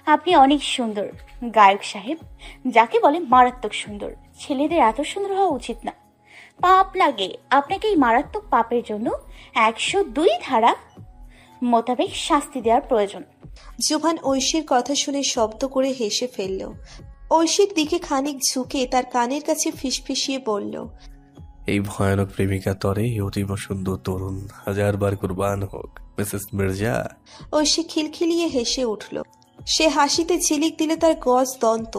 আপনি অনেক সুন্দর গায়ক সাহেব, যাকে বলে মারাত্মক সুন্দর। ছেলেদের এত সুন্দর হওয়া উচিত না, পাপ লাগে। আপনাকে এই মারাত্মক পাপের জন্য 102 ধারা মোতাবেক শাস্তি দেওয়ার প্রয়োজন। জুভান ঐশীর কথা শুনে শব্দ করে হেসে ফেলল। ঐশীর দিকে খানিক ঝুঁকে তার কানের কাছে ফিসফিসিয়ে বলল, এই ভয়ানক প্রেমিকা তরে অতীব সুন্দর তরুণ হাজারবার কুরবান হোক মিসেস মির্জা। ঐশী খিলখিলিয়ে হেসে উঠল। সে হাসিতে ঝিলিক দিলে তার গজ দন্ত।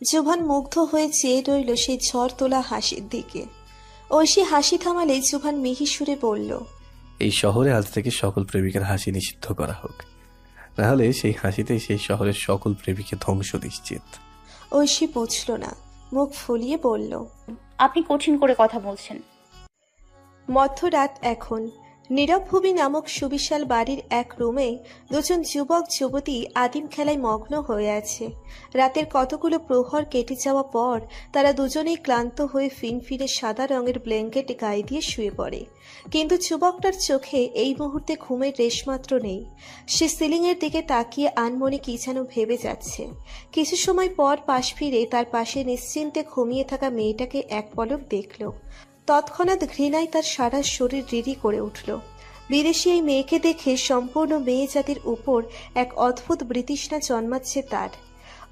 জুভান মুগ্ধ হয়ে চেয়ে রইল সেই ঝড় তোলা হাসির দিকে। ঐশী হাসি থামালে জুভান মিহি সুরে বলল, এই শহরে আজ থেকে সকল প্রেমিকার হাসি নিষিদ্ধ করা হোক, নাহলে সেই হাসিতে সেই শহরের সকল প্রেমিকে ধ্বংস নিশ্চিত। ঐশী বুঝল না, মুখ ফুলিয়ে বলল, আপনি কঠিন করে কথা বলছেন। মধ্যরাত এখন। নীরবভূমি নামক সুবিশাল বাড়ির এক রুমে দুজন যুবক যুবতী আদিম খেলায় মগ্ন হয়ে আছে। রাতের কতগুলো প্রহর কেটে যাওয়া পর তারা দুজনেই ক্লান্ত হয়ে ফিনফিনে সাদা রঙের ব্ল্যাঙ্কেট গায়ে দিয়ে শুয়ে পড়ে। কিন্তু যুবকটার চোখে এই মুহূর্তে ঘুমের রেশমাত্র নেই। সে সিলিংয়ের দিকে তাকিয়ে আনমনে কি যেন ভেবে যাচ্ছে। কিছু সময় পর পাশ ফিরে তার পাশে নিশ্চিন্তে ঘুমিয়ে থাকা মেয়েটাকে এক পলক দেখল। তৎক্ষণাৎ ঘৃণায় তার সারা শরীর রিরি করে উঠল। বিদেশি এই মেয়েকে দেখে সম্পূর্ণ মেয়ে জাতির উপর এক অদ্ভুত বৃতৃষ্ণা জন্মাচ্ছে তার।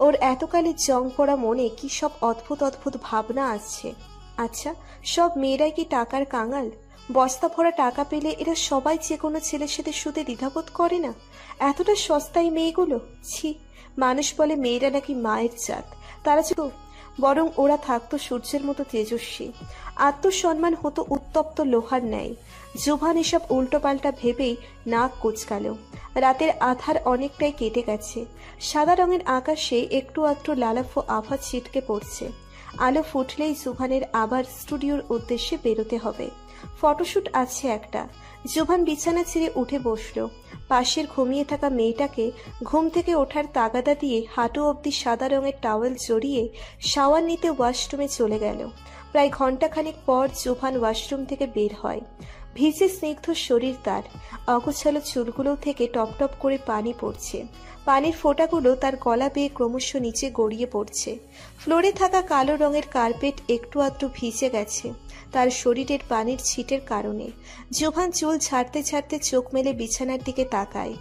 ওর এতকালের জং পড়া মনে কি সব অদ্ভুত অদ্ভুত ভাবনা আসছে। আচ্ছা, সব মেয়েরাই কি টাকার কাঙাল? বস্তা ভরা টাকা পেলে এরা সবাই যে কোনো ছেলের সাথে শুতে দ্বিধাবোধ করে না? এতটা সস্তায় মেয়েগুলো? ছি, মানুষ বলে মেয়েরা নাকি মায়ের জাত। তারা বরং ওরা থাকতো সূর্যের মতো তেজস্বী। আত্মসম্মান হতো উত্তপ্ত লোহার ন্যায়। জুভান এসব উল্টোপাল্টা ভেবেই নাক কুচকাল। রাতের আধার অনেকটাই কেটে গেছে। সাদা রঙের আকাশে একটু আধটু লালাফো আভা ছিটকে পড়ছে। আলো ফুটলেই জুভানের আবার স্টুডিওর উদ্দেশ্যে বেরোতে হবে। ফটোশুট আছে একটা। জুভান বিছানা ছেড়ে উঠে বসল। পাশের ঘুমিয়ে থাকা মেয়েটাকে ঘুম থেকে ওঠার তাগাদা দিয়ে হাঁটু অবধি সাদা রঙের টাওয়েল জড়িয়ে শাওয়ার নিতে ওয়াশরুমে চলে গেল। প্রায় ঘণ্টাখানেক পর জুভান ওয়াশরুম থেকে বের হয়। ভিজে স্নিগ্ধ শরীর তার, অগোছালো চুলগুলো থেকে টপটপ করে পানি পড়ছে। পানির ফোঁটাগুলো তার গলা বেয়ে ক্রমশ নিচে গড়িয়ে পড়ছে। ফ্লোরে থাকা কালো রঙের কার্পেট একটু আধটু ভিজে গেছে তার শরীরের পানির ছিটের কারণে। জুভান চুল ছাড়তে ছাড়তে চোখ মেলে বিছানার দিকে তাকায়।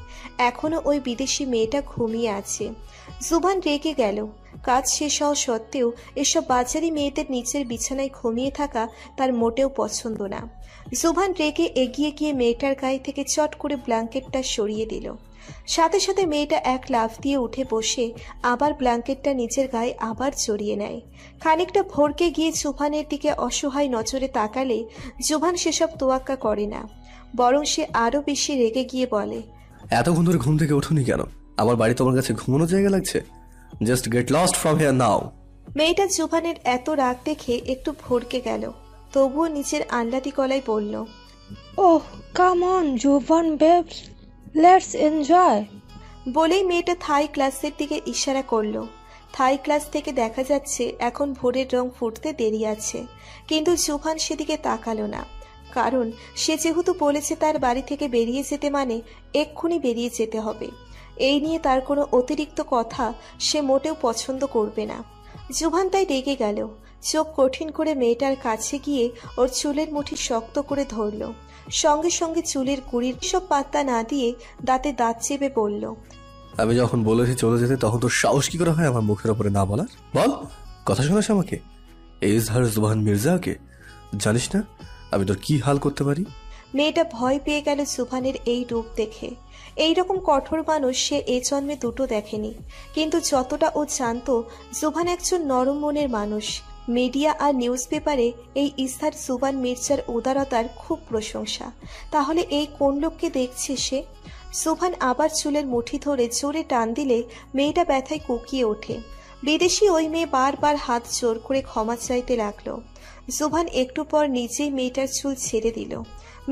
এখনো ওই বিদেশি মেয়েটা ঘুমিয়ে আছে। জুভান রেগে গেল। কাজ শেষ হওয়া সত্ত্বেও এসব বাজারি মেয়েদের নিচের বিছানায় ঘুমিয়ে থাকা তার মোটেও পছন্দ না। জুভান রেগে এগিয়ে গিয়ে মেয়েটার গায়ে থেকে চট করে ব্ল্যাঙ্কেটটা সরিয়ে দিল। সাথে সাথে মেয়েটা এক লাফ দিয়ে উঠে বসে আবার ব্ল্যাঙ্কেটটা নিচের গায়ে আবার জড়িয়ে নেয়। খানিকটা ভরকে গিয়ে জুভানের দিকে অসহায় নজরে তাকালে জুভান সেসব তোয়াক্কা করে না, বরং সে আরো বেশি রেগে গিয়ে বলে, এতক্ষণ ধরে ঘুম থেকে ওঠোনি কেন? আমার বাড়ি তোমার কাছে ঘুমানোর জায়গা লাগছে? Just get lost from here নাও। মেয়েটা জুভানের এত রাগ দেখে একটু ভরকে গেল, তবুও নিচের আহ্লাদি গলায় বলল, ওহ কাম অন জুভান বেবস, লেটস এনজয়। বলেই মেয়েটা থাই ক্লাসের দিকে ইশারা করলো। থাই ক্লাস থেকে দেখা যাচ্ছে এখন ভোরের রং ফুটতে দেরি আছে, কিন্তু জুভান সেদিকে তাকালো না। কারণ সে যেহেতু বলেছে তার বাড়ি থেকে বেরিয়ে যেতে মানে এক্ষুনি বেরিয়ে যেতে হবে। এই নিয়ে তার কোনো অতিরিক্ত কথা সে মোটেও পছন্দ করবে না। জুভান তাই রেগে গেল। চোখ কঠিন করে মেয়েটার কাছে গিয়ে ওর চুলের মুঠি শক্ত করে ধরল। সঙ্গে সঙ্গে চুলের গুড়ির সব পাত্তা না দিয়ে দাঁতে দাঁত চেপে বলল, আমি যখন বলেছি চলে যেতে তখন তোর সাহস কি করে হয় আমার মুখের ওপরে না বলার? বল, কথা শোনাস আমাকে? এই ইজহার জুবান মির্জাকে জানিস না আমি তোর কি হাল করতে পারি? মেয়েটা ভয় পেয়ে গেল জুভানের এই রূপ দেখে। এইরকম কঠোর মানুষ সে এ জন্মে দুটো দেখেনি। কিন্তু যতটা ও জানত জুভান একজন নরম মনের মানুষ। মিডিয়া আর নিউজ পেপারে এই ইজহার জুবান মির্জার উদারতার খুব প্রশংসা। তাহলে এই কোন লোককে দেখছে সে? জুভান আবার চুলের মুঠি ধরে জোরে টান দিলে মেয়েটা ব্যথায় কুকিয়ে ওঠে। বিদেশি ওই মেয়ে বারবার হাত জোর করে ক্ষমা চাইতে লাগলো। জুভান একটু পর নিজেই মেয়েটার চুল ছেড়ে দিল।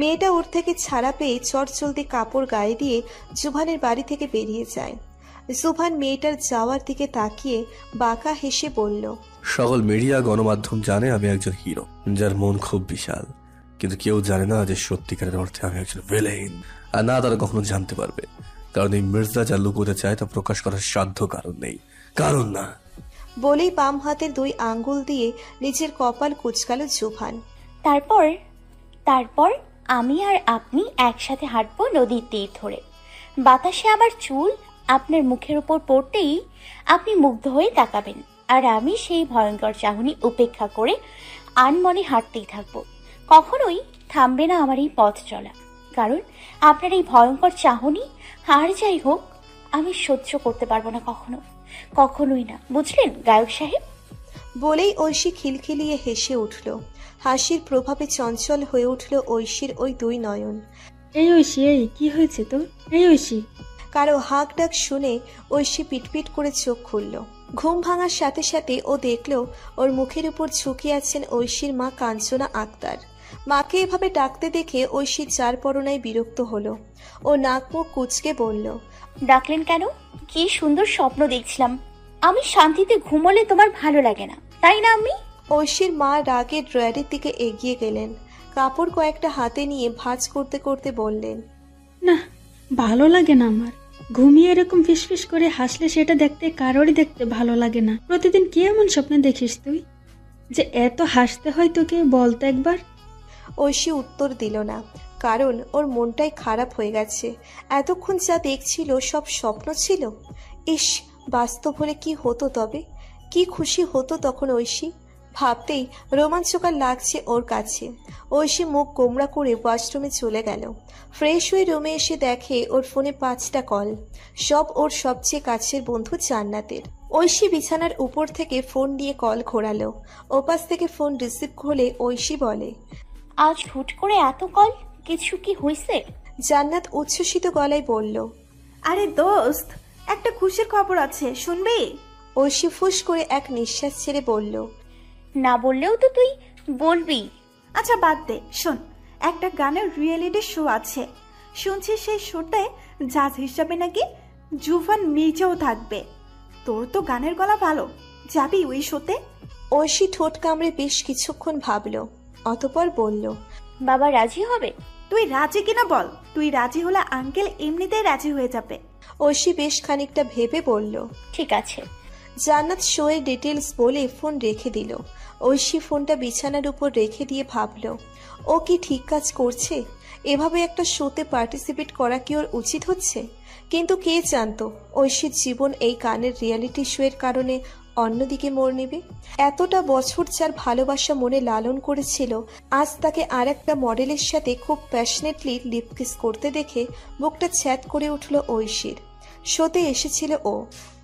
মেয়েটা ওর থেকে ছাড়া পেয়ে চটজলদি কাপড় গায়ে দিয়ে জুভানের বাড়ি থেকে বেরিয়ে যায়। জুভান মেয়েটার যাওয়ার দিকে তাকিয়ে বাঁকা হেসে বলল, সকল মিডিয়া গণমাধ্যম জানে আমি একজন হিরো যার মন খুব বিশাল, কিন্তু কেউ জানে না যে সত্যিকারের অর্থে আমি একজন ভিলেন। আর না তারা কখনো জানতে পারবে, কারণ এই মির্জা যা লুকোতে চায় তা প্রকাশ করার সাধ্য কারণ নেই, কারণ না। বলেই বাম হাতের 2 আঙ্গুল দিয়ে নিজের কপাল কুঁচকালো জুভান। তারপর তারপর আমি আর আপনি একসাথে হাঁটবো নদীর তীর ধরে। বাতাসে আমার চুল আপনার মুখের উপর পড়তেই আপনি মুগ্ধ হয়ে তাকাবেন, আর আমি সেই ভয়ঙ্কর চাহনি উপেক্ষা করে আনমনে হাঁটতেই থাকবো। কখনোই থামবে না আমার এই পথ চলা, কারণ আপনার এই ভয়ঙ্কর চাহনি আর যাই হোক আমি সহ্য করতে পারবো না, কখনোই না, বুঝলেন গায়ক সাহেব? বলেই ঐশী খিলখিলিয়ে হেসে উঠল। হাসির প্রভাবে চঞ্চল হয়ে উঠল ঐশীর ওই 2 নয়ন। এই ঐশী, এই কি হয়েছে তোর? এই ঐশী। কারো হাঁক ডাক শুনে ঐশী পিটপিট করে চোখ খুলল। ঘুম ভাঙার সাথে সাথে ও দেখল ওর মুখের উপর ঝুঁকে আছেন ঐশীর মা কাঞ্চনা আক্তার। মাকে এভাবে ডাকতে দেখে ঐশী যার পরনায় বিরক্ত হলো। ও নাক মুখ কুঁচকে বলল, ডাকলেন কেন? কি সুন্দর স্বপ্ন দেখছিলাম। আমি শান্তিতে ঘুমোলে তোমার ভালো লাগে না, তাই না আমি? ঐশীর মা রাগে ড্রয়ারের দিকে এগিয়ে গেলেন। কাপড় কয়েকটা হাতে নিয়ে ভাঁজ করতে করতে বললেন, না, ভালো লাগে না আমার। ঘুমিয়ে এরকম ফিসফিস করে হাসলে সেটা দেখতে কারোরই দেখতে ভালো লাগে না। প্রতিদিন কি এমন স্বপ্নে দেখিস তুই যে এত হাসতে হয় তোকে? বলতে একবার। ঐশী উত্তর দিল না, কারণ ওর মনটাই খারাপ হয়ে গেছে। এতক্ষণ যা দেখছিল সব স্বপ্ন ছিল। ইস, বাস্তব হলে কি হতো তবে? কি খুশি হতো তখন ঐশী। ভাবতেই রোমাঞ্চকর লাগছে ওর কাছে। ঐশী মুখ গোমড়া করে ওয়াশরুমে চলে গেল। ফ্রেশ হয়ে রুমে এসে দেখে ওর ফোনে 5টা কল, সব ওর সবচেয়ে কাছের বন্ধু জান্নাতের। ঐশী বিছানার উপর থেকে ফোন নিয়ে কল ঘোরালো। ওপাশ থেকে ফোন রিসিভ হলে ঐশী বলে, আজ হুট করে এত কল, কিছু কি হয়েছে? জান্নাত উচ্ছ্বসিত গলায় বলল, আরে দোস্ত, একটা খুশির খবর আছে, শুনবি? ঐশী ফুস করে এক নিঃশ্বাস ছেড়ে বলল, না বললেও তো তুই বলবি। আচ্ছা বাদ দে, শোন, একটা গানের রিয়েলিটি শো আছে। শুনছি সেই শোতে জাজ হিসাবে নাকি জুভান মির্জাও থাকবে। তোর তো গানের গলা ভালো, যাবি ওই শোতে? ঐশী ঠোঁট কামড়ে বেশ কিছুক্ষণ ভাবল, অতঃপর বলল, বাবা রাজি হবে? তুই রাজি কিনা বল। তুই রাজি হলে আঙ্কেল এমনিতেই রাজি হয়ে যাবে। ঐশী বেশ খানিকটা ভেবে বলল, ঠিক আছে। জান্নাত শোয়ের ডিটেলস বলে ফোন রেখে দিল। ঐশী ফোনটা বিছানার উপর রেখে দিয়ে ভাবল, ও কি ঠিক কাজ করছে? এভাবে একটা শোতে পার্টিসিপেট করা কি ওর উচিত হচ্ছে? কিন্তু কে জানতো ঐশীর জীবন এই গানের রিয়েলিটি শো এর কারণে অন্যদিকে মোড় নেবে। এতটা বছর যার ভালোবাসা মনে লালন করেছিল, আজ তাকে আর একটা মডেলের সাথে খুব প্যাশনেটলি লিপকিস করতে দেখে বুকটা ছ্যাদ করে উঠল ঐশীর। শোতে এসেছিল ও,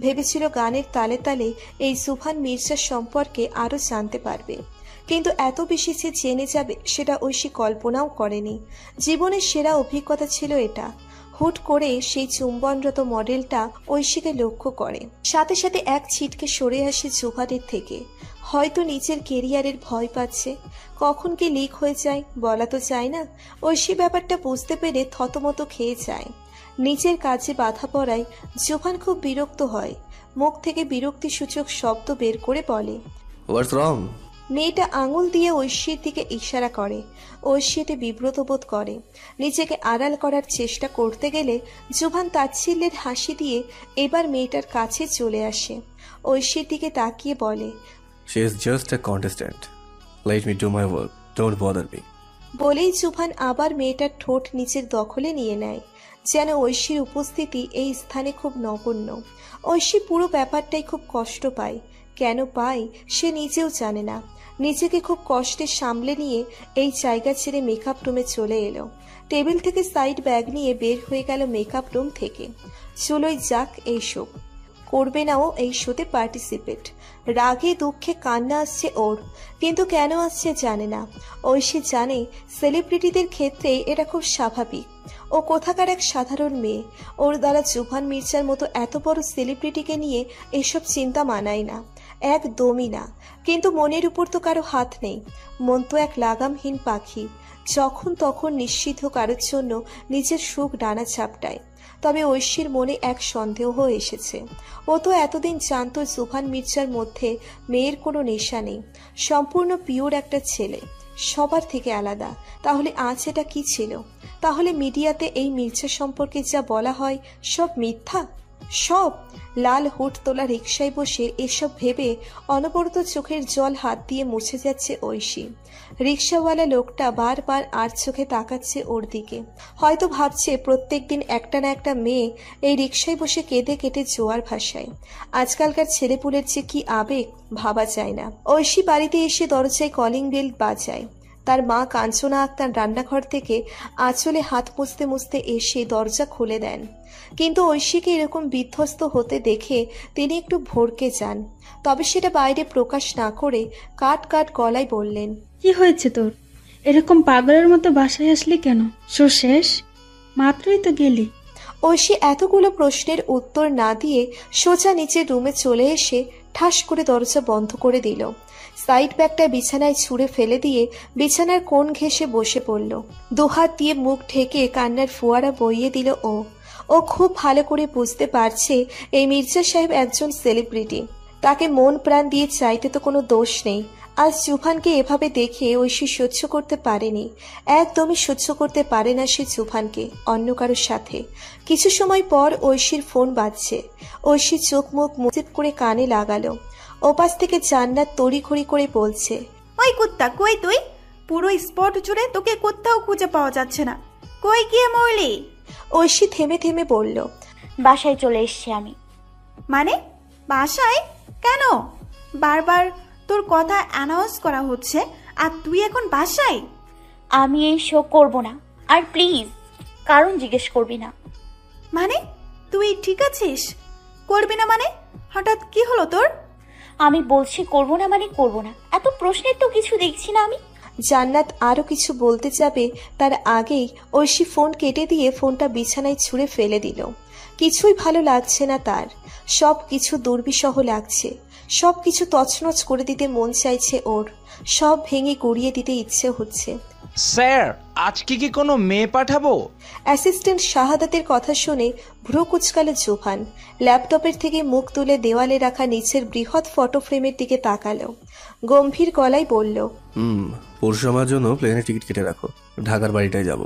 ভেবেছিল গানের তালে তালে এই জুভান মির্জার সম্পর্কে আরো জানতে পারবে, কিন্তু এত বেশি যে জেনে যাবে সেটা ঐশী কল্পনাও করেনি। জীবনের সেরা অভিজ্ঞতা ছিল এটা। হুট করে সেই চুম্বনরত মডেলটা ঐশীকে লক্ষ্য করে, সাথে সাথে এক ছিটকে সরে আসে জুভানের থেকে। হয়তো নিজের কেরিয়ারের ভয় পাচ্ছে, কখন কি লিক হয়ে যায় বলা তো যায় না। ঐশী ব্যাপারটা বুঝতে পেরে থতমত খেয়ে যায়। নিজের কাজে বাধা পড়ায় জুভান খুব বিরক্ত হয়। মুখ থেকে বিরক্তিসূচক শব্দ বের করে বলে, হোয়াটস রং? মেয়েটা আঙুল দিয়ে ঐশীর দিকে ইশারা করে। ঐশী এতে বিব্রত বোধ করে। নিজেকে আড়াল করার চেষ্টা করতে গেলে জুভান তাচ্ছিল্যের হাসি দিয়ে এবার মেয়েটার কাছে চলে আসে। ঐশীর দিকে তাকিয়ে বলে, she is just a contestant, let me do my work, don't bother me. বলেই জুভান আবার মেয়েটার ঠোঁট নিচের দখলে নিয়ে নেয়, যেন ঐশীর উপস্থিতি এই স্থানে খুব নগণ্য। ঐশী পুরো ব্যাপারটাই খুব কষ্ট পায়। কেন পায় সে নিজেও জানে না। নিজেকে খুব কষ্টে সামলে নিয়ে এই জায়গা ছেড়ে মেকআপ রুমে চলে এলো। টেবিল থেকে সাইড ব্যাগ নিয়ে বের হয়ে গেল মেকআপ রুম থেকে। চলোই যাক এই শো। করবে না ও এই শোতে পার্টিসিপেট। রাগে দুঃখে কান্না আসছে ওর, কিন্তু কেন আসছে জানে না। ঐশী জানে সেলিব্রিটিদের ক্ষেত্রে এটা খুব স্বাভাবিক। ও কোথাকার এক সাধারণ মেয়ে, ওর দ্বারা জুভান মির্জার মতো এত বড় সেলিব্রিটিকে নিয়ে এসব চিন্তা মানায় না, একদমই না। কিন্তু মনের উপর তো কারো হাত নেই। মন তো এক লাগামহীন পাখি, যখন তখন নিশ্চিত কারোর জন্য নিজের সুখ ডানা চাপটায়। তবে ঐশীর মনে এক সন্দেহ এসেছে। ও তো এতদিন জানত জুভান মির্জার মধ্যে মেয়ের কোনো নেশা নেই, সম্পূর্ণ পিওর একটা ছেলে। সবার থেকে আলাদা। তাহলে আজ এটা কি ছিল? তাহলে মিডিয়াতে এই মির্জা সম্পর্কে যা বলা হয় সব মিথ্যা? সব? লাল হুড তোলা রিকশায় বসে এসব ভেবে অনবরত চোখের জল হাত দিয়ে মুছে যাচ্ছে ঐশী। রিকশাওয়ালা লোকটা বারবার আর চোখে তাকাচ্ছে ওর দিকে। হয়তো ভাবছে প্রত্যেকদিন একটা না একটা মেয়ে এই রিকশায় বসে কেঁদে কেটে জোয়ার ভাসায়। আজকালকার ছেলেপুলের যে কি আবেগ ভাবা যায় না। ঐশী বাড়িতে এসে দরজায় কলিং বেল বাজায়। তার মা কাঞ্চনা আক্তার রান্নাঘর থেকে আঁচলে হাত মুছতে মুছতে এসে দরজা খুলে দেন। কিন্তু ঐশীকে এরকম বিধ্বস্ত হতে দেখে তিনি একটু ভড়কে যান। তবে সেটা বাইরে প্রকাশ না করে কাট কাট গলায় বললেন, কি হয়েছে তোর? এরকম পাগলের মতো বাসায় আসলি কেন? শেষ মাত্রই তো গেলি। ঐশী এতগুলো প্রশ্নের উত্তর না দিয়ে সোজা নিচের রুমে চলে এসে ঠাস করে দরজা বন্ধ করে দিল। সাইড ব্যাগটা বিছানায় ছুঁড়ে ফেলে দিয়ে বিছানার কোণ ঘেঁষে বসে পড়ল। দুহাত দিয়ে মুখ ঢেকে কান্নার ফোয়ারা বইয়ে দিল ও খুব ভালো করে বুঝতে পারছে এই মির্জা সাহেব একজন সেলিব্রিটি। তাকে মন প্রাণ দিয়ে চাইতে তো কোনো দোষ নেই। আজ জুভানকে এভাবে দেখে ঐশী সহ্য করতে পারেনি। একদমই সহ্য করতে পারে না সে জুভানকে অন্য কারোর সাথে। কিছু সময় পর ঐশীর ফোন বাজছে। ঐশী চোখ মুখ মুচিত করে কানে লাগালো। ওপাশ থেকে জান্নাত তড়িঘড়ি করে বলছে, ওই কুত্তা, কই তুই? পুরো স্পট জুড়ে তোকে কোথাও খুঁজে পাওয়া যাচ্ছে না, কই গিয়ে মরলি? ঐশী থেমে থেমে বলল, বাসায় চলে এসছি আমি। মানে বাসায়? কেন? বারবার তোর কথা অ্যানাউন্স করা হচ্ছে আর তুই এখন বাসায়? আমি এই শো করব না। আর প্লিজ কারণ জিজ্ঞেস করবি না। মানে তুই ঠিক আছিস? করবি না মানে? হঠাৎ কি হলো তোর? আমি বলছি করব না মানে করব না। এত প্রশ্নের তো কিছু দেখছি না আমি। জান্নাত আরো কিছু বলতে যাবে তার আগেই ঐশী ফোন কেটে দিয়ে ফোনটা বিছানায় ছুঁড়ে ফেলে দিল। কিছুই ভালো লাগছে না তার। সব কিছু দুর্বিষহ লাগছে। সব কিছু তছনছ করে দিতে মন চাইছে ওর। সব ভেঙে গুড়িয়ে দিতে ইচ্ছে হচ্ছে। স্যার, আজকে কি কোনো মেয়ে পাঠাবো? অ্যাসিস্ট্যান্ট শাহাদাতের কথা শুনে ভ্রু কুচকালো জোভান। ল্যাপটপের থেকে মুখ তুলে দেওয়ালে রাখা নিচের বৃহৎ ফটো ফ্রেমের দিকে তাকালো। গম্ভীর গলায় বলল, পরশু আমার জন্য প্লেনের টিকিট কেটে রাখো, ঢাকার বাড়িটায় যাব।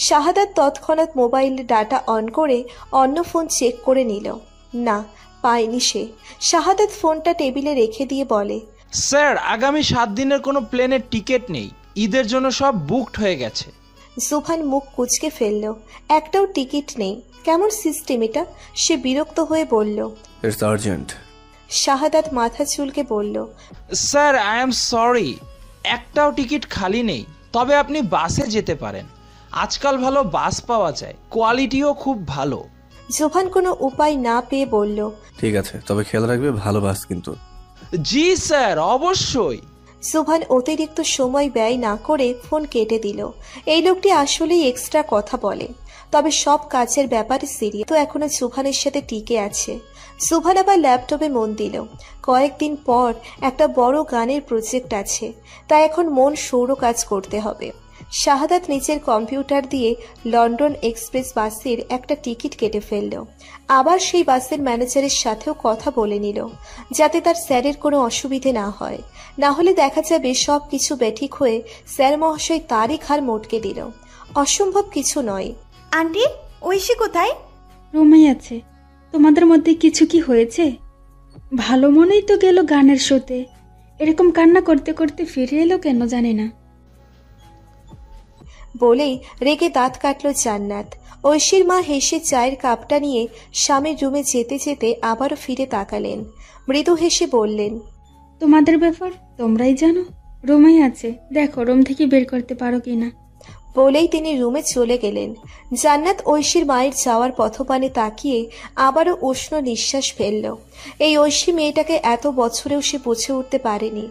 শাহাদাত তৎক্ষণাৎ মোবাইল ডাটা অন করে অন্য ফোন চেক করে নিল। না, পায়নি সে। শাহাদাত ফোনটা টেবিলে রেখে দিয়ে বলে, স্যার, আগামী 7 দিনের কোনো প্লেনের টিকিট নেই। ঈদের জন্য সব বুকড হয়ে গেছে। জোভান মুখ কুচকে ফেলল। একটাও টিকিট নেই? কেমন সিস্টেম এটা? সে বিরক্ত হয়ে বলল, ইটস আর্জেন্ট। শাহাদাত মাথা চুলকে বলল, স্যার, আই এম সরি, একটাও টিকিট খালি নেই। তবে আপনি বাসে যেতে পারেন। আজকাল ভালো বাস পাওয়া যায়, কোয়ালিটিও খুব ভালো। জোভান কোনো উপায় না পেয়ে বলল, ঠিক আছে, তবে খেয়াল রাখবে ভালো বাস কিন্তু। জি স্যার, অবশ্যই। জোভান অতিরিক্ত সময় ব্যয় না করে ফোন কেটে দিল। এই লোকটি আসলেই এক্সট্রা কথা বলে, তবে সব কাজের ব্যাপারে সিরিয়াস। তো এখনো জোভানের সাথে টিকে আছে। জোভান আবার ল্যাপটপে মন দিল। কয়েকদিন পর একটা বড় গানের প্রজেক্ট আছে, তাই এখন মন সৌর কাজ করতে হবে। শাহাদাত নিচের কম্পিউটার দিয়ে লন্ডন এক্সপ্রেস বাসের একটা টিকিট কেটে ফেলল। আবার সেই বাসের ম্যানেজারের সাথেও কথা বলে নিল, যাতে তার স্যারের কোনো অসুবিধে না হয়। না হলে দেখা যাবে সব কিছু বেঠিক হয়ে স্যার মহাশয় তারই ঘাড় মোটকে দিল। অসম্ভব কিছু নয়। আন্টি, ঐশী কোথায়? রুমেই আছে। তোমাদের মধ্যে কিছু কি হয়েছে? ভালো মনেই তো গেল গানের শোতে, এরকম কান্না করতে করতে ফিরে এলো কেন জানি না। বলেই রেগে দাঁত কাটল জান্নাত। ঐশীর মা হেসে চায়ের কাপটা নিয়ে স্বামীর রুমে যেতে যেতে আবারও ফিরে তাকালেন। মৃদু হেসে বললেন, তোমাদের ব্যাপার তোমরাই জানো। রুমেই আছে, দেখো রুম থেকে বের করতে পারো কিনা। বলেই তিনি রুমে চলে গেলেন। জান্নাত ঐশীর মায়ের যাওয়ার পথপানে তাকিয়ে আবারও উষ্ণ নিঃশ্বাস ফেলল। এই ঐশী মেয়েটাকে এত বছরেও সে বুঝে উঠতে পারেনি।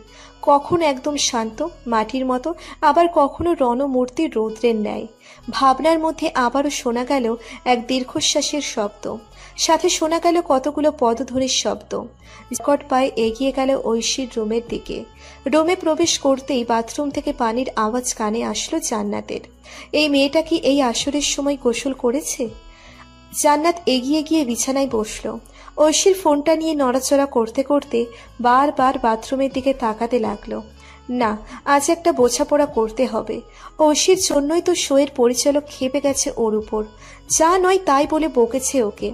কখনো একদম শান্ত মাটির মতো, আবার কখনো রণমূর্তির রৌদ্রের ন্যায়। ভাবনার মধ্যে আবারও শোনা গেল এক দীর্ঘশ্বাসের শব্দ, সাথে শোনা গেল কতগুলো পদধ্বনির শব্দ। ঝটপট পায়ে এগিয়ে গেল ঐশীর রুমের দিকে। রুমে প্রবেশ করতেই বাথরুম থেকে পানির আওয়াজ কানে আসলো জান্নাতের। এই মেয়েটা কি এই আসরের সময় গোসল করেছে? জান্নাত এগিয়ে গিয়ে বিছানায় বসল। ঐশীর ফোনটা নিয়ে নড়াচড়া করতে করতে বারবার বাথরুমের দিকে তাকাতে লাগলো। না, আজ একটা বোঝাপড়া করতে হবে। ঐশীর জন্যই তো শোয়ের পরিচালক খেপে গেছে ওর উপর, যা নয় তাই বলে বকেছে ওকে।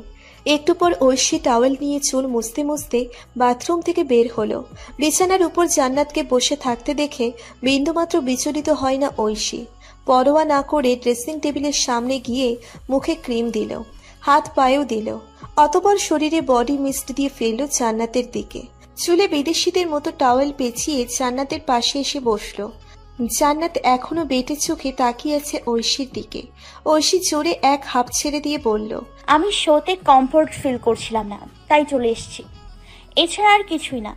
একটু পর ঐশী টাওয়েল নিয়ে চুল মুছতে মুছতে বাথরুম থেকে বের হলো। বিছানার উপর জান্নাতকে বসে থাকতে দেখে বিন্দুমাত্র বিচলিত হয় না ঐশী। পরোয়া না করে ড্রেসিং টেবিলের সামনে গিয়ে মুখে ক্রিম দিল, হাত পায়েও দিল, অতঃপর শরীরে বডি মিস্ট দিয়ে ফেলল জান্নাতের দিকে। চুলে বিদেশিদের মতো টাওয়েল পেঁচিয়ে জান্নাতের পাশে এসে বসলো। জান্নাত এখনো বেটে চোখে তাকিয়ে আছে ঐশীর দিকে। ঐশী জোরে এক হাঁপ ছেড়ে দিয়ে বলল, আমি শোতে কমফোর্ট ফিল করছিলাম না, তাই চলে এসেছি, এছাড়া আর কিছুই না।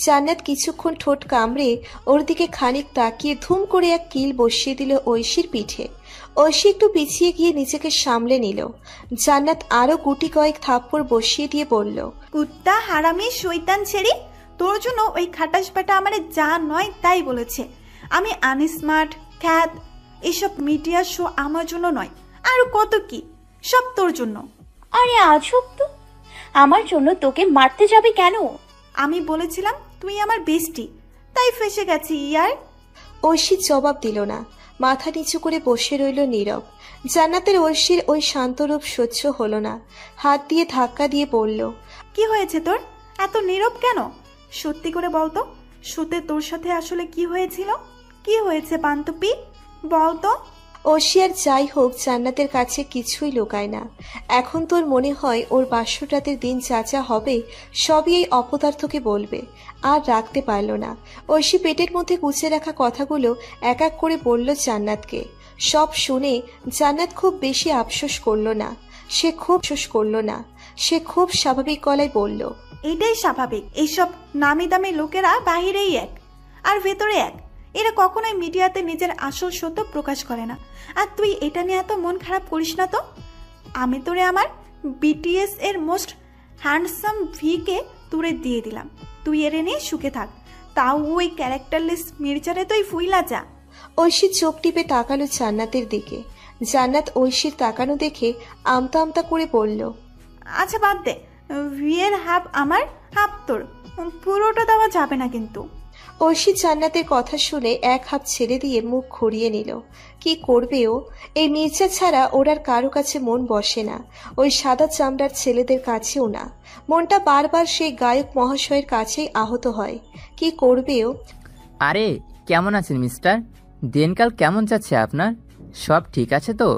জান্নাত কিছুক্ষণ ঠোঁট কামড়ে ওর দিকে খানিক তাকিয়ে ধুম করে এক কিল বসিয়ে দিল ঐশীর পিঠে। ঐশী একটু পিছিয়ে গিয়ে নিজেকে সামলে নিল। জান্নাত আরো গুটি কয়েক থাপ্পড় বসিয়ে দিয়ে বলল, কুত্তা হারামি শয়তান ছেড়ে, তোর জন্য ওই খাটাস বেটা আমারে যা নয় তাই বলেছে। আমি আনস্মার্ট, খ্যাত, এসব মিডিয়া শো আমার জন্য নয়, আরো কত কি, সব তোর জন্য। আরে আজব তো, আমার জন্য তোকে মারতে যাবে কেন? আমি বলেছিলাম তুই আমার বেস্টি, তাই ফেসে গেছি ইয়ার। ঐশী জবাব দিল না, মাথা নিচু করে বসে রইল নীরব। জান্নাতের ঐশীর ওই শান্তরূপ সহ্য হলো না, হাত দিয়ে ধাক্কা দিয়ে বলল, কি হয়েছে তোর, এত নীরব কেন? সত্যি করে বলতো, শোতে তোর সাথে আসলে কি হয়েছিল? কি হয়েছে বান্তপি, বলতো। ঐশী আর যাই হোক জান্নাতের কাছে কিছুই লুকায় না। এখন তোর মনে হয় ওর বাসর রাতের দিন যা যা হবে সবই এই অপদার্থকে বলবে। আর রাখতে পারল না। ঐশী পেটের মধ্যে গুছিয়ে রাখা কথাগুলো এক এক করে বলল জান্নাতকে। সব শুনে জান্নাত খুব বেশি আফসোস করলো না। সে খুব স্বাভাবিক গলায় বলল, এটাই স্বাভাবিক, এইসব নামি দামি লোকেরা বাহিরেই এক আর ভেতরে এক, এরা কখনোই মিডিয়াতে নিজের আসল সত্য প্রকাশ করে না। আর তুই এটা নিয়ে এত মন খারাপ করিস না তো। আমি তোরে আমার বিটিএস এর মোস্ট হ্যান্ডসাম ভিকে তুলে দিয়ে দিলাম, তুই এর নিয়ে সুখে থাক। তাও ওই ক্যারেক্টারলেস মির্জারে তুই ফুইলা যা। ঐশী চোখ টিপে তাকালো জান্নাতের দিকে। জান্নাত ঐশীর তাকানো দেখে আমতা আমতা করে বলল, আচ্ছা বাদ দে, ভিয়ের হাফ আমার হাফ তোর, পুরোটা দেওয়া যাবে না কিন্তু। ঐশী জান্নাতের কথা শুনে এক হাত ছেড়ে দিয়ে মুখ ঘুরিয়ে নিল। কি করবে ও? এই মির্জা ছাড়া ওর আর কারো কাছে মন বসে না, ওই সাদা চামড়ার ছেলেদের কাছেও না। মনটা বারবার সেই গায়ক মহাশয়ের কাছেই আহত হয়। কি করবে ও? আরে কেমন আছেন মিস্টার? দিনকাল কেমন যাচ্ছে আপনার? সব ঠিক আছে তো?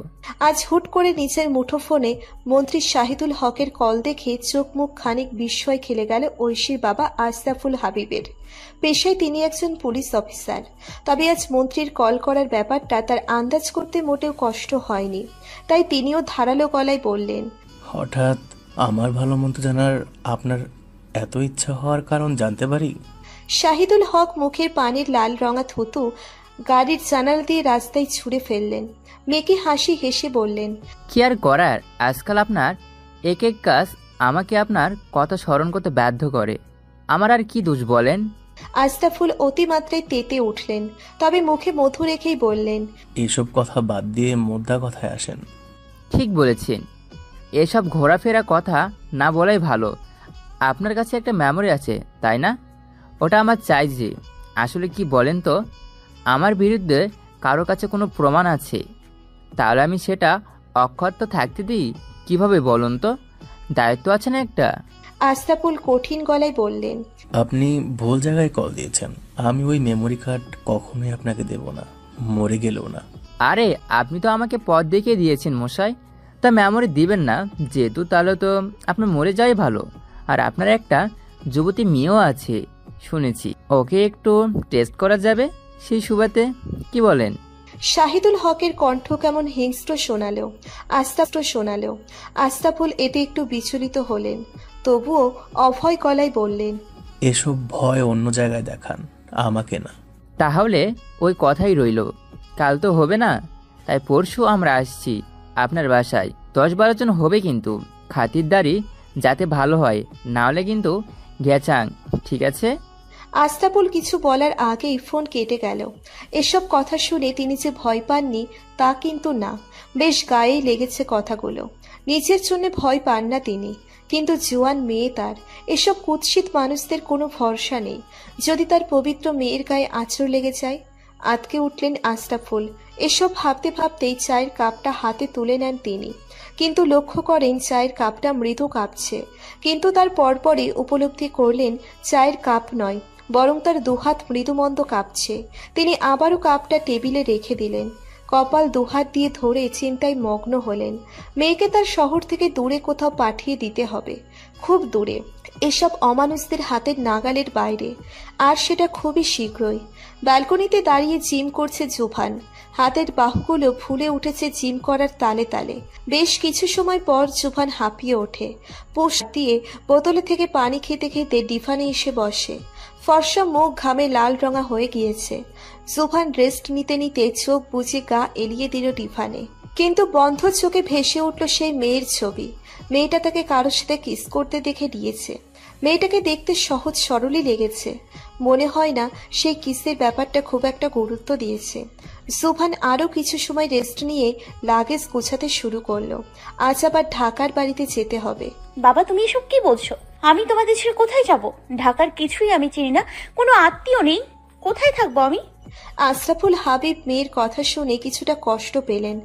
আজ হুট করে নিজের মুঠোফোনে মন্ত্রী শাহিদুল হকের কল দেখে চোখ মুখ খানিক বিস্ময় খেলে গেল ঐশীর বাবা আশরাফুল হাবিবের। পেশায় তিনি একজন পুলিশ অফিসার, তবে আজ মন্ত্রীর কল করার ব্যাপারটা তার আন্দাজ করতে মোটেও কষ্ট হয়নি। তাই তিনিও ধারালো গলায় বললেন, হঠাৎ আমার ভালো মন্দ জানার আপনার এত ইচ্ছা হওয়ার কারণ জানতে পারি? শাহিদুল হক মুখের পানির লাল রঙা থুতু গাড়ির জানালা দিয়ে রাস্তায় ছুঁড়ে ফেললেন। মেয়েকে হাসি হেসে বললেন, কি আর করার, আজকাল আপনার এক এক কাজ আমাকে আপনার কথা স্মরণ করতে বাধ্য করে। আমার আর কি দোষ বলেন? আশরাফুল অতিমাত্রায় তেতে উঠলেন, তবে মুখে মধু রেখেই বললেন, এসব কথা বাদ দিয়ে মোদ্দা কথায় আসেন। ঠিক বলেছেন, এসব ঘোরাফেরা কথা না বলাই ভালো। আপনার কাছে একটা মেমোরি আছে তাই না? ওটা আমার চাই যে। আসলে কি বলেন তো, আমার বিরুদ্ধে কারো কাছে কোনো প্রমাণ আছে, তাহলে আমি সেটা অক্ষত থাকতে দিই কিভাবে বলুন তো? দায়িত্ব আছে না একটা। আশরাফুল কঠিন গলায় বললেন, আপনি ভুল জায়গায় কল দিয়েছেন। আমি ওই মেমোরি কার্ড কখনোই আপনাকে দেব না, মরে গেলেও না। আরে আপনি তো আমাকে পথ দেখিয়ে দিয়েছেন মশাই, তা মেমোরি দিবেন না যেহেতু, তাহলে তো আপনার মরে যাওয়াই ভালো। আর আপনার একটা যুবতী মেয়েও আছে শুনেছি, ওকে একটু টেস্ট করা যাবে সেই সুবাদে, কি বলেন? শাহিদুল হকের কণ্ঠ কেমন হিংস্র শোনালো। আশরাফুল এতে একটু বিচলিত হলেন, তবুও অভয় গলায় বললেন, এসব ভয় অন্য জায়গায় দেখান, আমাকে না। তাহলে ওই কথাই রইল, কাল তো হবে না, তাই পরশু আমরা আসছি আপনার বাসায়। 10-12 জন হবে কিন্তু, খাতিরদারি যাতে ভালো হয়, না হলে কিন্তু গ্যাচাং, ঠিক আছে? আশরাফুল কিছু বলার আগেই ফোন কেটে গেল। এসব কথা শুনে তিনি যে ভয় পাননি তা কিন্তু না, বেশ গায়েই লেগেছে কথাগুলো। নিজের জন্য ভয় পান না তিনি, কিন্তু জোয়ান মেয়ে তার, এসব কুৎসিত মানুষদের কোনো ভরসা নেই। যদি তার পবিত্র মেয়ের গায়ে আঁচড় লেগে যায়। আতকে উঠলেন আশরাফুল। এসব ভাবতে ভাবতেই চায়ের কাপটা হাতে তুলে নেন তিনি, কিন্তু লক্ষ্য করেন চায়ের কাপটা মৃদু কাঁপছে। কিন্তু তার পরপরই উপলব্ধি করলেন চায়ের কাপ নয়, বরং তার দুহাত মৃদুমন্দ কাঁপছে। তিনি আবারও কাপটা টেবিলে রেখে দিলেন, কপাল দুহাত দিয়ে ধরে চিন্তায় মগ্ন হলেন। মেয়েকে তার শহর থেকে দূরে কোথাও পাঠিয়ে দিতে হবে, খুব দূরে, এসব অমানুষদের হাতের নাগালের বাইরে, আর সেটা খুবই শীঘ্রই। ব্যালকনিতে দাঁড়িয়ে জিম করছে জোভান, হাতের বাহুগুলো ফুলে উঠেছে জিম করার তালে তালে। বেশ কিছু সময় পর জোভান হাঁপিয়ে ওঠে, পোষ দিয়ে বোতলে থেকে পানি খেতে খেতে ডিফানে এসে বসে। ফর্সা মুখ ঘামে লাল রঙা হয়ে গিয়েছে। জোভান রেস্ট নিতে নিতে চোখ বুজে গা এলিয়ে দিল ডিফানে, কিন্তু বন্ধ চোখে ভেসে উঠল সেই মেয়ের ছবি। মেয়েটা তাকে কারোর সাথে কিস করতে দেখে দিয়েছে। মেয়েটাকে দেখতে সহজ সরলই লেগেছে, মনে হয় না সেই কিসের ব্যাপারটা খুব একটা গুরুত্ব দিয়েছে। জোভান আরো কিছু সময় রেস্ট নিয়ে লাগেজ গোছাতে শুরু করলো। আজ আবার ঢাকার বাড়িতে যেতে হবে। বাবা তুমি এসব কি বলছো? আমি তোমাদের ছেড়ে কোথায় যাব? ঢাকার কিছুই আমি চিনি না, কোনো আত্মীয় নেই, কোথায় থাকবো আমি? আশরাফুল হাবিব মেয়ের কথা শুনে কিছুটা কষ্ট পেলেন।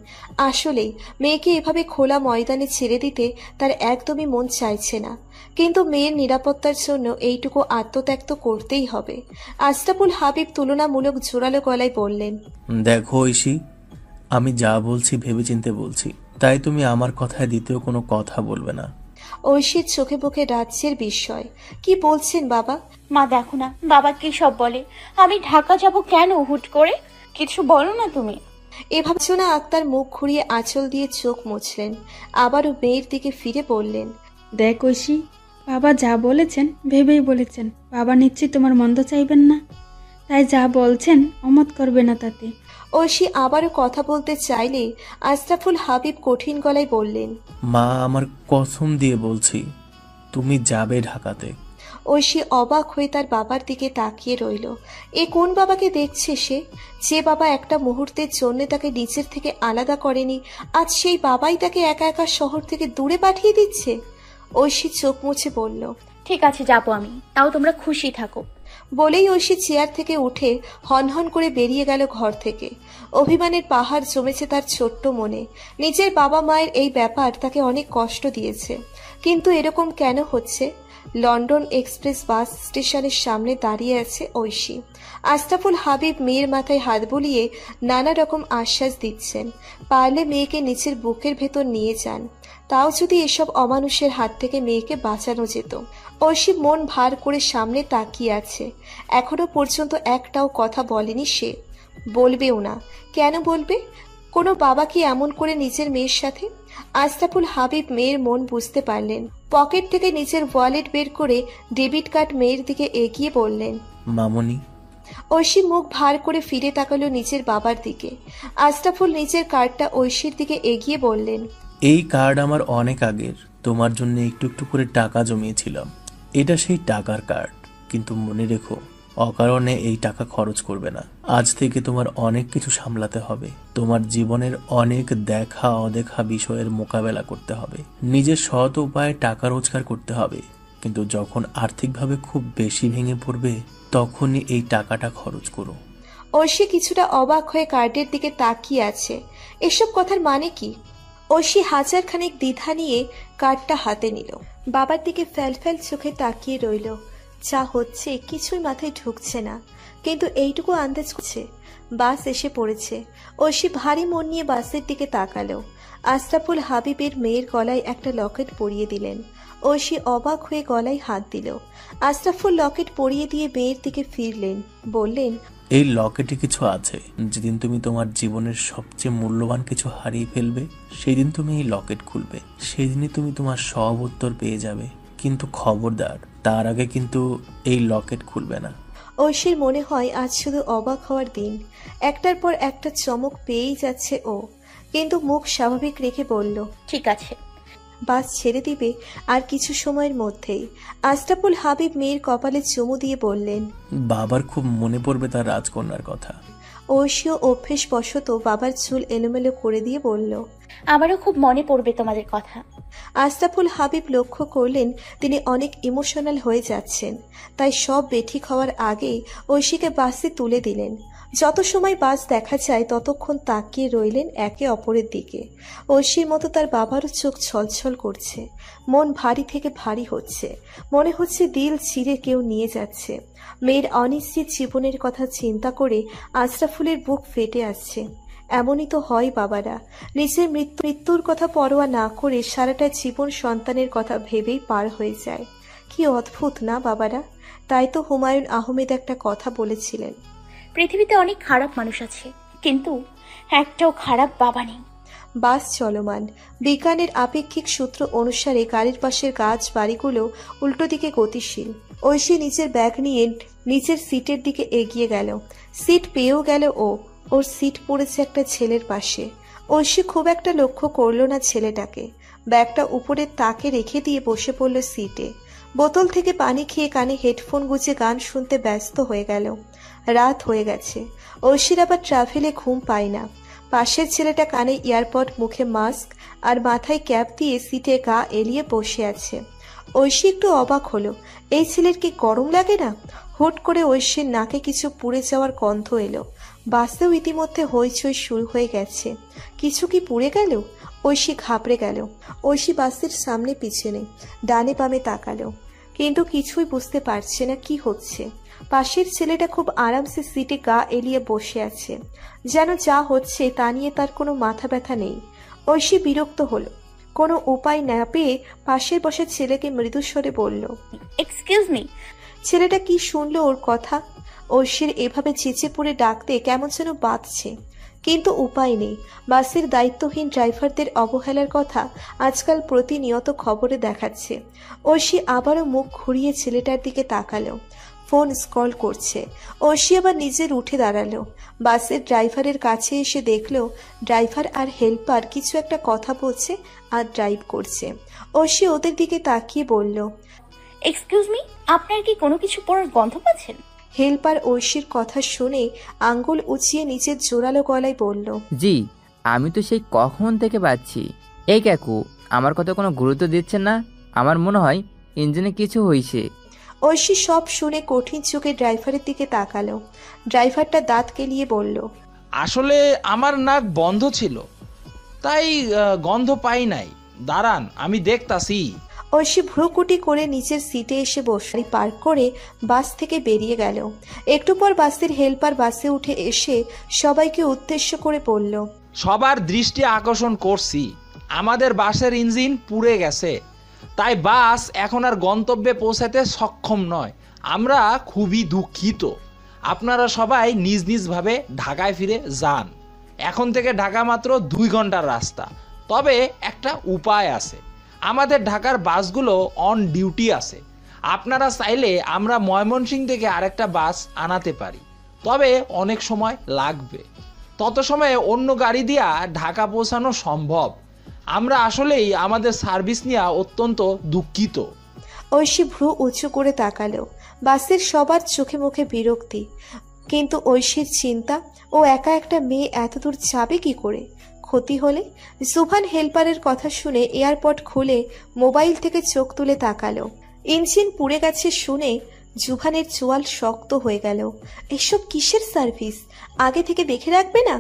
আসলেই মেয়েকে এভাবে খোলা ময়দানে ছেড়ে দিতে তার একদমই মন চাইছে না, কিন্তু মেয়ের নিরাপত্তার জন্য এইটুকু আত্মত্যাগ তো করতেই হবে। আশরাফুল হাবিব তুলনামূলক জোরালো গলায় বললেন, দেখো ঐশী, আমি যা বলছি ভেবেচিন্তে বলছি, তাই তুমি আমার কথায় দ্বিতীয় কোনো কথা বলবে না। ঐশীর চোখে মুখে রাজ্যের বিস্ময়। কি বলছেন বাবা? মা দেখো না বাবা কি সব বলে। আমি ঢাকা যাব কেন হুট করে? কিছু বলো না তুমি। এভাবে সোনা আক্তার মুখ ঘুরিয়ে আঁচল দিয়ে চোখ মুছলেন, আবারও মেয়ের দিকে ফিরে বললেন, দেখ ঐশী, বাবা যা বলেছেন ভেবেই বলেছেন। বাবা নিশ্চয়ই তোমার মন্দ চাইবেন না, তাই যা বলছেন অমত করবে না তাতে। ঐশী আবারও কথা বলতে চাইলে আশরাফুল হাবিব কঠিন গলায় বললেন, মা আমার কসম দিয়ে বলছি তুমি যাবে ঢাকাতে। ঐশী অবাক হয়ে তার বাবার দিকে তাকিয়ে রইল। এ কোন বাবাকে দেখছে সে? যে বাবা একটা মুহূর্তের জন্য তাকে নিজের থেকে আলাদা করেনি, আজ সেই বাবাই তাকে একা একা শহর থেকে দূরে পাঠিয়ে দিচ্ছে। ঐশী চোখ মুছে বলল, ঠিক আছে যাবো আমি, তাও তোমরা খুশি থাকো। বলেই ঐশী চেয়ার থেকে উঠে হনহন করে বেরিয়ে গেল ঘর থেকে। অভিমানের পাহাড় জমেছে তার ছোট্ট মনে। নিজের বাবা মায়ের এই ব্যাপার তাকে অনেক কষ্ট দিয়েছে, কিন্তু এরকম কেন হচ্ছে? লন্ডন এক্সপ্রেস বাস স্টেশনের সামনে দাঁড়িয়ে আছে ঐশী। আশরাফুল হাবিব মেয়ের মাথায় হাত বুলিয়ে নানা রকম আশ্বাস দিচ্ছেন, পারলে মেয়েকে নিচের বুকের ভেতর নিয়ে যান, তাও যদি এসব অমানুষের হাত থেকে মেয়েকে বাঁচানো যেত। ঐশী মন ভার করে সামনে তাকিয়ে আছে। এখনো পর্যন্ত একটাও কথা বলেনি সে, বলবেও না। কেন বলবে? কোনো বাবা কি এমন করে নিজের মেয়ের সাথে? আশরাফুল হাবিব মেয়ের মন বুঝতে পারলেন। পকেট থেকে নিজের ওয়ালেট বের করে ডেবিট কার্ড মেয়ের দিকে এগিয়ে বললেন, মামনি। ঐশী মুখ ভার করে ফিরে তাকালো নিজের বাবার দিকে। আশরাফুল নিজের কার্ডটা ঐশীর দিকে এগিয়ে বললেন, এই কার্ড আমার অনেক আগের, তোমার জন্য একটু একটু করে টাকা জমিয়েছিলাম। এটা সেই টাকার কার্ড, কিন্তু মনে রেখো অকারণে এই টাকা খরচ করবে না। আজ থেকে তোমার অনেক কিছু সামলাতে হবে, তোমার জীবনের অনেক দেখা অদেখা বিষয়ের মোকাবেলা করতে হবে, নিজের সৎ উপায়ে টাকা রোজগার করতে হবে। কিন্তু যখন আর্থিকভাবে খুব বেশি ভেঙে পড়বে তখনই এই টাকাটা খরচ করো। ঐশী কিছুটা অবাক হয়ে কার্ডের দিকে তাকিয়ে আছে। এসব কথার মানে কি? ঐশী হাজার খানেক দ্বিধা নিয়ে কার্ডটা হাতে নিল, বাবার দিকে ফ্যালফ্যাল চোখে তাকিয়ে রইল। যা হচ্ছে কিছুই মাথায় ঢুকছে না, কিন্তু এইটুকু আন্দাজ করছে বাস এসে পড়েছে। ঐশী ভারী মন নিয়ে বাসের দিকে তাকালো। আশরাফুল হাবিবের মেয়ের গলায় একটা লকেট পরিয়ে দিলেন। ঐশী অবাক হয়ে গলায় হাত দিল। আশরাফুল লকেট পরিয়ে দিয়ে মেয়ের দিকে ফিরলেন, বললেন, এই লকেটে কিছু আছে। যেদিন তুমি তোমার জীবনের সবচেয়ে মূল্যবান কিছু হারিয়ে ফেলবে, সেই দিন তুমি এই লকেট খুলবে, সেই দিনই তুমি তোমার সব উত্তর পেয়ে যাবে। কিন্তু খবরদার, তার আগে কিন্তু এই লকেট খুলবে না। ঐশীর মনে হয় আজ শুধু অবাক হওয়ার দিন। একটার পর একটা চমক পেয়েই যাচ্ছে ও, কিন্তু মুখ স্বাভাবিক রেখে বলল, ঠিক আছে। বাস ছেড়ে দিবে আর কিছু সময়ের মধ্যেই। আশরাফুল হাবিব মেয়ের কপালে চুমু দিয়ে বললেন, বাবার খুব মনে পড়বে তার রাজকন্যার কথা। ঐশীও অভ্যেসবশত বাবার চুল এলোমেলো করে দিয়ে বলল, আমারও খুব মনে পড়বে তোমাদের কথা। আশরাফুল হাবিব লক্ষ্য করলেন তিনি অনেক ইমোশনাল হয়ে যাচ্ছেন, তাই সব বেঠিক হওয়ার আগেই ঐশীকে বাসে তুলে দিলেন। যত সময় বাস দেখা যায় ততক্ষণ তাকিয়ে রইলেন একে অপরের দিকে। ঐশীর মতো তার বাবারও চোখ ছলছল করছে, মন ভারী থেকে ভারী হচ্ছে, মনে হচ্ছে দিল ছিঁড়ে কেউ নিয়ে যাচ্ছে। মেয়ের অনিশ্চিত জীবনের কথা চিন্তা করে আশরাফুলের বুক ফেটে আসছে। এমনই তো হয় বাবারা, নিজের মৃত্যুর কথা পরোয়া না করে সারাটা জীবন সন্তানের কথা ভেবেই পার হয়ে যায়। কি অদ্ভুত না বাবারা? তাই তো হুমায়ুন আহমেদ একটা কথা বলেছিলেন, পৃথিবীতে অনেক খারাপ মানুষ আছে, কিন্তু একটাও খারাপ বাবা নেই। বাস চলমান। বিজ্ঞানের আপেক্ষিক সূত্র অনুসারে গাড়ির পাশের গাছ বাড়িগুলো উল্টো দিকে গতিশীল। ঐশী নিজের ব্যাগ নিয়ে নিচের সিটের দিকে এগিয়ে গেল। সিট পেয়েও গেল ওর সিট পড়েছে একটা ছেলের পাশে। ঐশী খুব একটা লক্ষ্য করল না ছেলেটাকে। ব্যাগটা উপরের তাকে রেখে দিয়ে বসে পড়ল সিটে। বোতল থেকে পানি খেয়ে কানে হেডফোন গুজে গান শুনতে ব্যস্ত হয়ে গেল। রাত হয়ে গেছে। ঐশীর আবার ট্রাভেলে ঘুম পায় না। পাশের ছেলেটা কানে ইয়ারপড, মুখে মাস্ক আর মাথায় ক্যাপ দিয়ে সিটে গা এলিয়ে বসে আছে। ঐশী একটু অবাক হলো, এই ছেলের কি গরম লাগে না? হুট করে ঐশীর নাকে কিছু পুড়ে যাওয়ার গন্ধ এলো। বাসেও ইতিমধ্যে হইচই শুরু হয়ে গেছে। কিছু কি পুড়ে গেল? ঐশী ঘাবড়ে গেল। ঐশী বাসের সামনে পিছনে ডানে বামে তাকালো, কিন্তু কিছুই বুঝতে পারছে না কি হচ্ছে। পাশের ছেলেটা খুব আরামসে সিটে গা এলিয়ে বসে আছে, যেন যা হচ্ছে তা নিয়ে তার কোনো মাথা ব্যথা নেই। ঐশী বিরক্ত হলো। কোনো উপায় না পেয়ে পাশের বসে ছেলেকে মৃদুস্বরে বলল, এক্সকিউজ মি। ছেলেটা কি শুনলো ওর কথা? ঐশীর এভাবে চেঁচে পড়ে ডাকতে কেমন যেন বাঁধছে, কিন্তু উপায় নেই। বাসের দায়িত্বহীন ড্রাইভারদের অবহেলার কথা আজকাল প্রতিনিয়ত খবরে দেখাচ্ছে। ঐশী আবারও মুখ ঘুরিয়ে ছেলেটার দিকে তাকালো। ফোন স্ক্রল করছে। ঐশী আবার নিজের উঠে দাঁড়ালো। বাসের ড্রাইভারের কাছে এসে দেখলো ড্রাইভার আর হেল্পার কিছু একটা কথা বলছে আর ড্রাইভ করছে। ঐশী ওদের দিকে তাকিয়ে বলল, এক্সকিউজ মি, আপনার কি কোনো কিছু পড়ার গন্ধ পাচ্ছেন? হেল্পার ঐশীর কথা শুনে আঙ্গুল উঁচিয়ে নিচের জোরালো গলায় বলল, জি, আমি তো সেই কখন থেকে পাচ্ছি। এই কাকু, আমার কথা কোনো গুরুত্ব দিচ্ছেন না? আমার মনে হয় ইঞ্জিনে কিছু হয়েছে। ঐশী সব শুনে কঠিন চোখে ড্রাইভারের দিকে তাকালো। ড্রাইভারটা দাঁত কেলিয়ে বলল, আসলে আমার নাক বন্ধ ছিল, তাই গন্ধ পাই নাই। দাঁড়ান, আমি দেখতাছি। ঐশী ভ্রুকুটি করে নিচের সিটে এসে বসে পার্ক করে বাস থেকে বেরিয়ে গেল। একটু পর বাসের হেল্পার বাসে উঠে এসে সবাইকে উদ্দেশ্য করে বলল, সবার দৃষ্টি আকর্ষণ করছি, আমাদের বাসের ইঞ্জিন পুড়ে গেছে, তাই বাস এখন আর গন্তব্যে পৌঁছাতে সক্ষম নয়। আমরা খুবই দুঃখিত। আপনারা সবাই নিজ নিজভাবে ঢাকায় ফিরে যান। এখন থেকে ঢাকা মাত্র 2 ঘন্টার রাস্তা। তবে একটা উপায় আছে, আমাদের ঢাকার বাসগুলো অন ডিউটি আছে। আপনারা চাইলে আমরা ময়মনসিংহ থেকে আরেকটা বাস আনাতে পারি, তবে অনেক সময় লাগবে। তত সময়ে অন্য গাড়ি দিয়া ঢাকা পৌঁছানো সম্ভব। আমরা আসলেই আমাদের সার্ভিস নিয়ে অত্যন্ত দুঃখিত। ঐশী ভ্রু উঁচু করে তাকালো। বাসের সবার চোখে মুখে বিরক্তি, কিন্তু ঐশীর চিন্তা, ও একা একটা মেয়ে এতদূর যাবে কি করে? ক্ষতি হলে? জুভান হেল্পারের কথা শুনে এয়ারপড খুলে মোবাইল থেকে চোখ তুলে তাকালো। ইঞ্জিন পুড়ে গেছে শুনে জুভানের চোয়াল শক্ত হয়ে গেল। এসব কিসের সার্ভিস? আগে থেকে দেখে রাখবে না?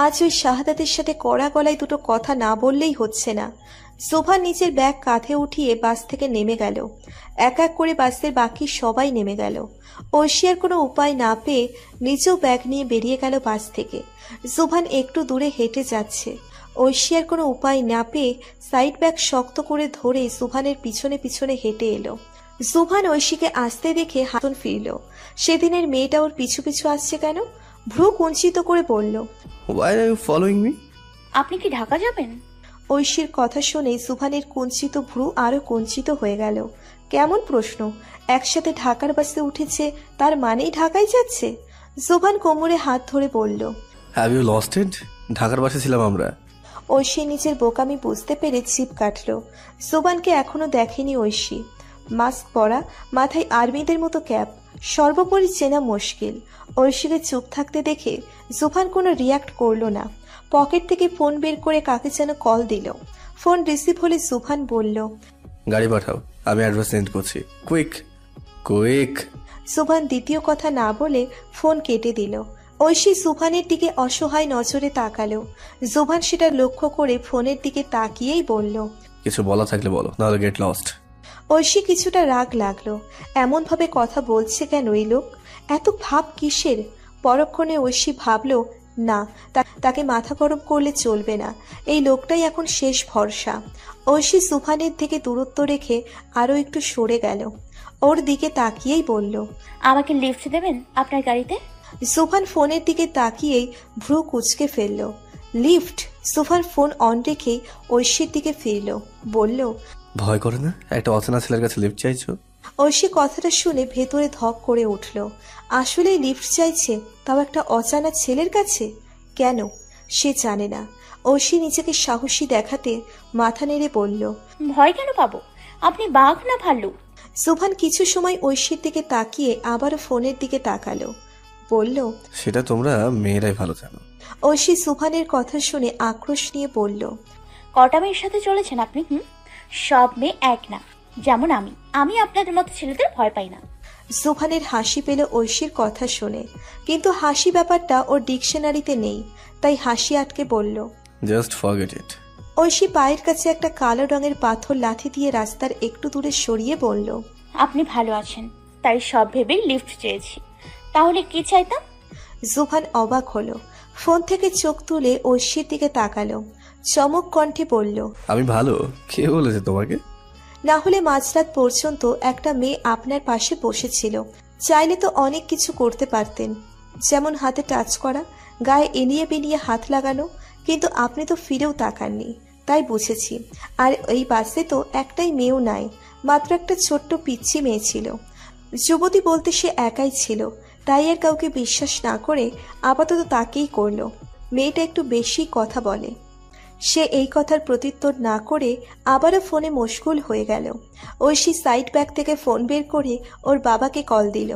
আজ ওই শাহাদাতের সাথে কড়া গলায় দুটো কথা না বললেই হচ্ছে না। জুভান নিজের ব্যাগ কাঁধে উঠিয়ে বাস থেকে নেমে গেল। এক এক করে বাসের বাকি সবাই নেমে গেল। ঐশী আর কোনো উপায় না পেয়ে নিজেও ব্যাগ নিয়ে বেরিয়ে গেল বাস থেকে। জুভান একটু দূরে হেঁটে যাচ্ছে। ঐশী আর কোনো উপায় না পেয়ে সাইড ব্যাগ শক্ত করে ধরে জুভানের পিছনে পিছনে হেঁটে এলো। জুভান ঐশীকে আসতে দেখে হাতন ফিরল। সেদিনের মেয়েটা ওর পিছু পিছু আসছে কেন? ভ্রু কুঞ্চিত করে বলল, Why are you following me? আপনি কি ঢাকা যাবেন? ঐশীর কথা শুনে জুভানের কুঞ্চিত ভ্রু আরো কুঞ্চিত হয়ে গেল। কেমন প্রশ্ন! একসাথে ঢাকার বাসে উঠেছে, তার মানেই ঢাকায় যাচ্ছে? জুভান কোমরে হাত ধরে বলল, Have you lost it? ঢাকার বাসে ছিলাম আমরা। ঐশী নিজের বোকামি বুঝতে পেরে চিপ কাটল। জুভানকে এখনো দেখেনি ঐশী। মাস্ক পরা, মাথায় আর্মিদের মতো ক্যাপ, সর্বোপরি চেনা মুশকিল। ঐশীকে চুপ থাকতে দেখে জুভান কোনো রিয়াক্ট করল না। পকেট থেকে ফোন বের করে কাকে যেন কল দিল। ফোন রিসিভ হলে সুবহান বলল, গাড়ি পাঠাও, আমি অ্যাডভান্স সেন্ড করছি। Quick quick. সুবহান দ্বিতীয় কথা না বলে ফোন কেটে দিল। ঐশী সুবহানের দিকে অসহায় নজরে তাকালো। সুবহান সেটা লক্ষ্য করে ফোনের দিকে তাকিয়েই বলল, কিছু বলা থাকলে বলো, নাহলে গেট লস্ট। ঐশী কিছুটা রাগ লাগলো। এমন ভাবে কথা বলছে কেন এই লোক? এত ভাব কিসের? পরক্ষণে ঐশী ভাবল, না, তাকে মাথা গরম করলে চলবে না। এই লোকটাই এখন শেষ ভরসা। ঐশী সুবহানের থেকে দূরত্ব রেখে আরো একটু সরে গেল। ওর দিকে তাকিয়েই বলল, আমাকে লিফট দেবেন আপনার গাড়িতে? সুবহান ফোনের দিকে তাকিয়েই ভ্রু কুঁচকে ফেলল। লিফট? সুবহান ফোন অন রেখেই ঐশীর দিকে ফিরল, বলল, ভয় করে না একটা অচেনা ছেলের কাছে লিফট চাইছো? ঐশী কথাটা শুনে ভেতরে ধক করে উঠল। আসলেই লিফট চাইছে, তাও একটা অজানা ছেলের কাছে? কেন? সে জানে না। ঐশী নিজেকে সাহসী দেখাতে মাথা নেড়ে বলল, ভয় কেন পাবো? আপনি বাঘ না ভাল্লুক? সুবহান কিছু সময় ঐশীর দিকে তাকিয়ে আবারও ফোনের দিকে তাকালো, বলল, সেটা তোমরা মেয়েরাই ভালো জানো। ঐশী সুবহানের কথা শুনে আক্রোশ নিয়ে বলল, কটা মেয়ের সাথে চলেছেন আপনি? সব মেয়ে এক না, যেমন আমি আপনাদের মতো ছেলেদের ভয় পাই না। সুবহানের হাসি পেল ঐশীর কথা শুনে, কিন্তু হাসি ব্যাপারটা ওর ডিকশনারিতে নেই, তাই হাসি আটকে বলল, জাস্ট ফরগেট ইট। ঐশী পায়ের কাছে একটা কালো রঙের পাথর লাথি দিয়ে রাস্তার একটু দূরে সরিয়ে বলল, আপনি ভালো আছেন তাই সব ভেবেই লিফট চেয়েছি, তাহলে কি চাইতাম? সুবহান অবাক হলো। ফোন থেকে চোখ তুলে ঐশীর দিকে তাকালো, চমক কণ্ঠে বলল, আমি ভালো? কে বলেছে তোমাকে? না হলে মাঝরাত পর্যন্ত একটা মেয়ে আপনার পাশে বসেছিল, চাইলে তো অনেক কিছু করতে পারতেন, যেমন হাতে টাচ করা, গায়ে এনিয়ে বেনিয়ে হাত লাগানো, কিন্তু আপনি তো ফিরেও তাকাননি, তাই বুঝেছি। আর এই বাসে তো একটাই মেয়েও নাই, মাত্র একটা ছোট্ট পিচ্ছি মেয়ে ছিল। যুবতী বলতে সে একাই ছিল, তাই আর কাউকে বিশ্বাস না করে আপাতত তাকেই করলো। মেয়েটা একটু বেশি কথা বলে। সে এই কথার প্রত্যুত্তর না করে আবারও ফোনে মশগুল হয়ে গেল। ঐশী সাইড ব্যাগ থেকে ফোন বের করে ওর বাবাকে কল দিল,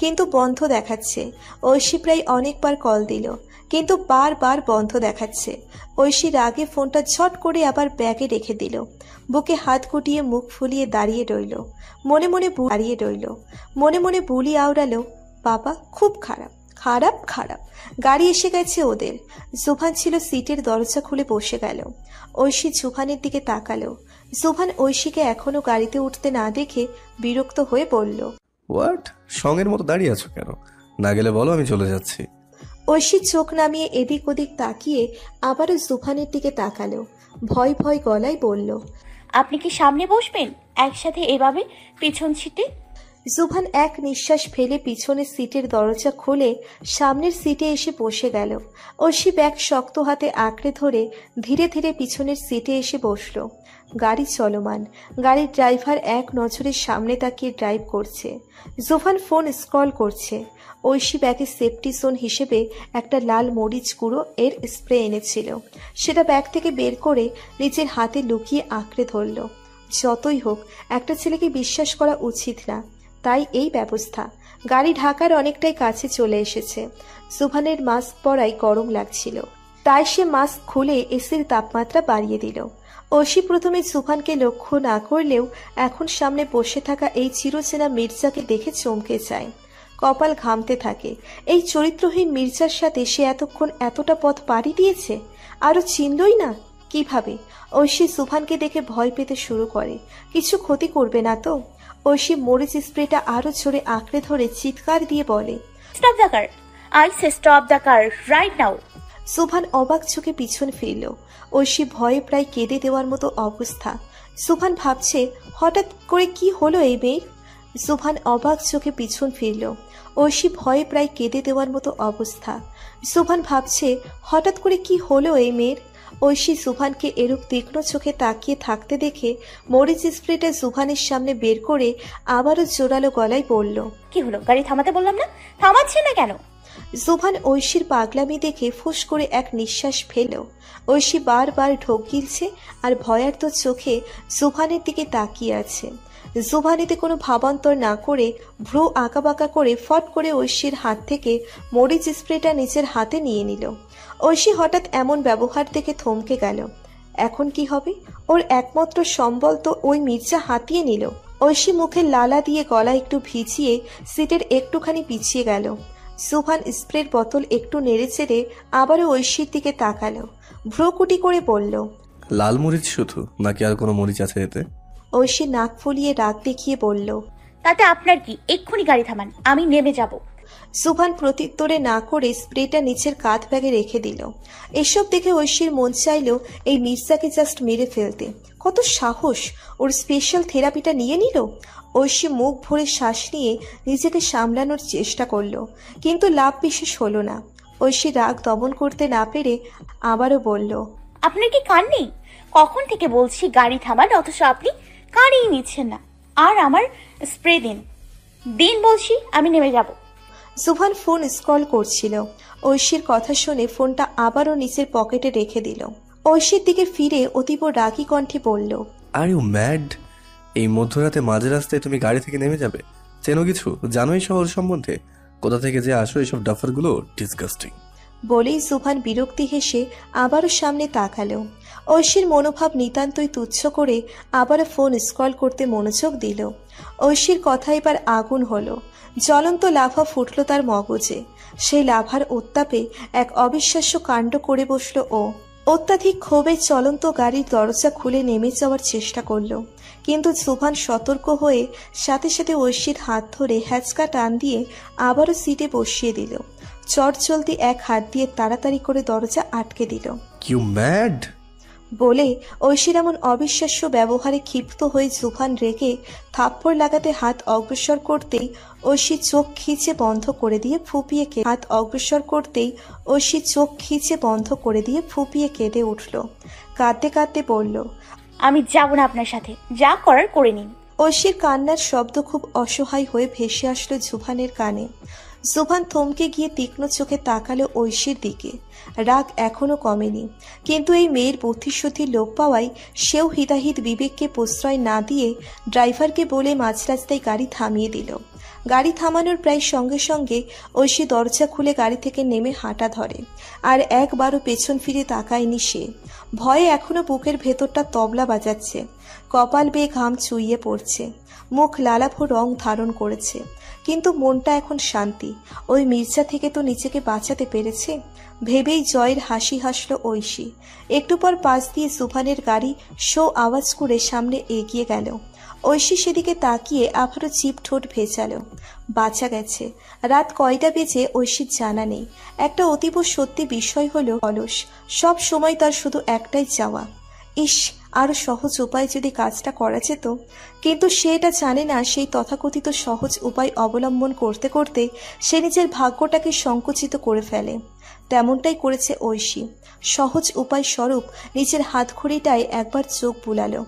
কিন্তু বন্ধ দেখাচ্ছে। ঐশী প্রায় অনেকবার কল দিল, কিন্তু বারবার বন্ধ দেখাচ্ছে। ঐশী রাগে ফোনটা ঝট করে আবার ব্যাগে রেখে দিল। বুকে হাত গুটিয়ে মুখ ফুলিয়ে দাঁড়িয়ে রইল। মনে মনে বুলি আওড়ালো, বাবা খুব খারাপ খারাপ খারাপ। গাড়ি এসে গেছে ওদের। সুবহান ছিল সিটের দরজা খুলে বসে গেল। ঐশী সুবহানের দিকে তাকালো। সুবহান ঐশীকে এখনো গাড়িতে উঠতে না দেখে বিরক্ত হয়ে বলল, হোয়াট? সঙ্গের মতো দাঁড়িয়ে আছো কেন? না গেলে বলো, আমি চলে যাচ্ছি। ঐশী চোখ নামিয়ে এদিক ওদিক তাকিয়ে আবারও সুবহানের দিকে তাকালো। ভয় ভয় গলায় বলল, আপনি কি সামনে বসবেন একসাথে এভাবে পিছন সিটে? সুবহান এক নিঃশ্বাস ফেলে পিছনের সিটের দরজা খুলে সামনের সিটে এসে বসে গেল। ঐশী ব্যাগ শক্ত হাতে আঁকড়ে ধরে ধীরে ধীরে পিছনের সিটে এসে বসলো। গাড়ি চলমান। গাড়ির ড্রাইভার এক নজরে সামনে তাকিয়ে ড্রাইভ করছে। সুবহান ফোন স্ক্রল করছে। ঐশী ব্যাগে সেফটি জোন হিসেবে একটা লাল মরিচ গুঁড়ো এর স্প্রে এনেছিল। সেটা ব্যাগ থেকে বের করে নিজের হাতে লুকিয়ে আঁকড়ে ধরল। যতই হোক, একটা ছেলেকে বিশ্বাস করা উচিত না, তাই এই ব্যবস্থা। গাড়ি ঢাকার অনেকটাই কাছে চলে এসেছে। সুবহানের মাস্ক পরায় গরম লাগছিল, তাই সে মাস্ক খুলে এসির তাপমাত্রা বাড়িয়ে দিল। ঐশী প্রথমে সুবহানকে লক্ষ্য না করলেও এখন সামনে বসে থাকা এই চিরচেনা মির্জাকে দেখে চমকে যায়। কপাল ঘামতে থাকে। এই চরিত্রহীন মির্জার সাথে সে এতক্ষণ এতটা পথ পাড়ি দিয়েছে, আরো চিনলই না কিভাবে? ঐশী সুবহানকে দেখে ভয় পেতে শুরু করে। কিছু ক্ষতি করবে না তো? ঐশী মরিচ স্প্রেটা আরো জোরে আঁকড়ে ধরে চিৎকার দিয়ে বলে, stop the car, I say stop the car right now. সুবহান অবাক চোখে পিছন ফিরল। ঐশী ভয়ে প্রায় কেঁদে দেওয়ার মতো অবস্থা। সুবহান ভাবছে হঠাৎ করে কি হলো এই মেয়ের। সুবহান অবাক চোখে পিছন ফিরল। ঐশী ভয়ে প্রায় কেঁদে দেওয়ার মতো অবস্থা। সুবহান ভাবছে হঠাৎ করে কি হলো এই মেয়ের। ঐশী সুবহানকে এরূপ তীক্ষ্ণ চোখে তাকিয়ে থাকতে দেখে মরিচ স্প্রেটা সুবহানের সামনে বের করে আবারও জোরালো গলায় বলল, কি হলো? গাড়ি থামাতে বললাম না, থামাচ্ছে না কেন? সুবহান ঐশীর পাগলামি দেখে ফুস করে এক নিঃশ্বাস ফেল। ঐশী বারবার ঢোক গিলছে আর ভয়ার্ত চোখে সুবহানের দিকে তাকিয়ে আছে। সুবহান এতে কোনো ভাবান্তর না করে ভ্রু আঁকাবাঁকা করে ফট করে ঐশীর হাত থেকে মরিচ স্প্রেটা নিজের হাতে নিয়ে নিল। ঐশী হঠাৎ এমন ব্যবহার দেখে থমকে গেল। এখন কি হবে? ওর একমাত্র সম্বল তো ওই মির্জা হাতিয়ে নিল। ঐশী মুখে লালা দিয়ে গলা একটু ভিজিয়ে সিটের একটুখানি পিছিয়ে গেল। সুভান স্প্রের বোতল একটু নেড়ে চেড়ে আবারও ঐশীর দিকে তাকালো। ভ্রুকুটি করে বলল, লাল মরিচ শুধু নাকি আর কোনো মরিচ আছে এতে? ঐশী নাক ফুলিয়ে রাগ দেখিয়ে বলল, তাতে আপনার কি? এক্ষুনি গাড়ি থামান, আমি নেমে যাব। সুভান প্রত্যুত্তরে না করে স্প্রেটা নিচের কাঁধ ব্যাগে রেখে দিল। এসব দেখে ঐশীর মন চাইল এই মির্জাকে জাস্ট মেরে ফেলতে। কত সাহস! ওর স্পেশাল থেরাপিটা নিয়ে নিল। ঐশী মুখ ভরে শ্বাস নিয়ে নিজেকে সামলানোর চেষ্টা করলো, কিন্তু লাভ বিশেষ হলো না। ঐশী রাগ দমন করতে না পেরে আবারও বলল, আপনার কি কান নেই? কখন থেকে বলছি গাড়ি থামান, অথচ আপনি কানই নিচ্ছেন না। আর আমার স্প্রে দিন দিন বলছি, আমি নেমে যাব। সুভান ফোন স্ক্রল করছিল। ঐশীর কথা শুনে ফোনটা আবারও নিচের পকেটে রেখে দিল। ঐশীর দিকে ফিরে অতীব রাগী কণ্ঠে বলল, আর ইউ ম্যাড? এই মধ্যরাতে মাঝ রাস্তায় তুমি গাড়ি থেকে নেমে যাবে? চেনো কিছু? জানো এই শহর সম্বন্ধে? কোথা থেকে যে আসো এইসব ডাফারগুলো? ডিসগাস্টিং। বলেই সুভান বিরক্তি হেসে আবারও সামনে তাকালো। ঐশীর মনোভাব নিতান্তই তুচ্ছ করে আবারও ফোন স্ক্রল করতে মনোযোগ দিল। ঐশীর কথা এবার আগুন হলো। জ্বলন্ত লাভা ফুটল তার মগজে। সেই লাভার উত্তাপে এক অবিশ্বাস্য কাণ্ড করে বসল ও। অত্যাধিক ক্ষোভে চলন্ত গাড়ির দরজা খুলে নেমে যাওয়ার চেষ্টা করল, কিন্তু সুভান সতর্ক হয়ে সাথে সাথে ঐশীর হাত ধরে হ্যাচকা টান দিয়ে আবারও সিটে বসিয়ে দিল। চট চলতি এক হাত দিয়ে তাড়াতাড়ি করে দরজা আটকে দিল। ইউ ম্যাড বলে ঐশীর এমন অবিশ্বাস্য ব্যবহারে ক্ষিপ্ত হয়ে সুভান রেগে থাপ্পড় লাগাতে হাত অগ্রসর করতেই ঐশী চোখ খিচে বন্ধ করে দিয়ে ফুপিয়ে কেঁদে উঠল। কাঁদতে কাঁদতে বলল, আমি যাব না আপনার সাথে, যা করার করে নিন। ঐশীর কান্নার শব্দ খুব অসহায় হয়ে ভেসে আসলো জুভানের কানে। জুভান থমকে গিয়ে তীক্ষ্ণ চোখে তাকালো ঐশীর দিকে। রাগ এখনো কমেনি, কিন্তু এই মেয়ের বুদ্ধিশুদ্ধি লোপ পাওয়ায় সেও হিতাহিত বিবেককে প্রশ্রয় না দিয়ে ড্রাইভারকে বলে মাঝ রাস্তায় গাড়ি থামিয়ে দিল। গাড়ি থামানোর প্রায় সঙ্গে সঙ্গে ঐশী দরজা খুলে গাড়ি থেকে নেমে হাঁটা ধরে। আর একবারও পেছন ফিরে তাকায়নি সে। ভয়ে এখনো বুকের ভেতরটা তবলা বাজাচ্ছে। কপাল বেয়ে ঘাম চুইয়ে পড়ছে। মুখ লালাভ রং ধারণ করেছে, কিন্তু মনটা এখন শান্তি। ওই মির্জা থেকে তো নিজেকে বাঁচাতে পেরেছে ভেবেই জয়ের হাসি হাসল ঐশী। একটু পর পাশ দিয়ে সুভানের গাড়ি শো আওয়াজ করে সামনে এগিয়ে গেল। ঐশী সেদিকে তাকিয়ে আবারও চিপ ঠোঁট ভেজালো। বাঁচা গেছে। রাত কয়টা বেজে ঐশীর জানা নেই। একটা অতীব সত্যি বিষয় হলো অলস। সব সময় তার শুধু একটাই চাওয়া, ইস আরো সহজ উপায় যদি কাজটা করা যেত। কিন্তু সে এটা জানে না, সেই তথাকথিত সহজ উপায় অবলম্বন করতে করতে সে নিজের ভাগ্যটাকে সংকুচিত করে ফেলে। তেমনটাই করেছে ঐশী। সহজ উপায় স্বরূপ নিজের হাতঘড়িটায় একবার চোখ বুলালো।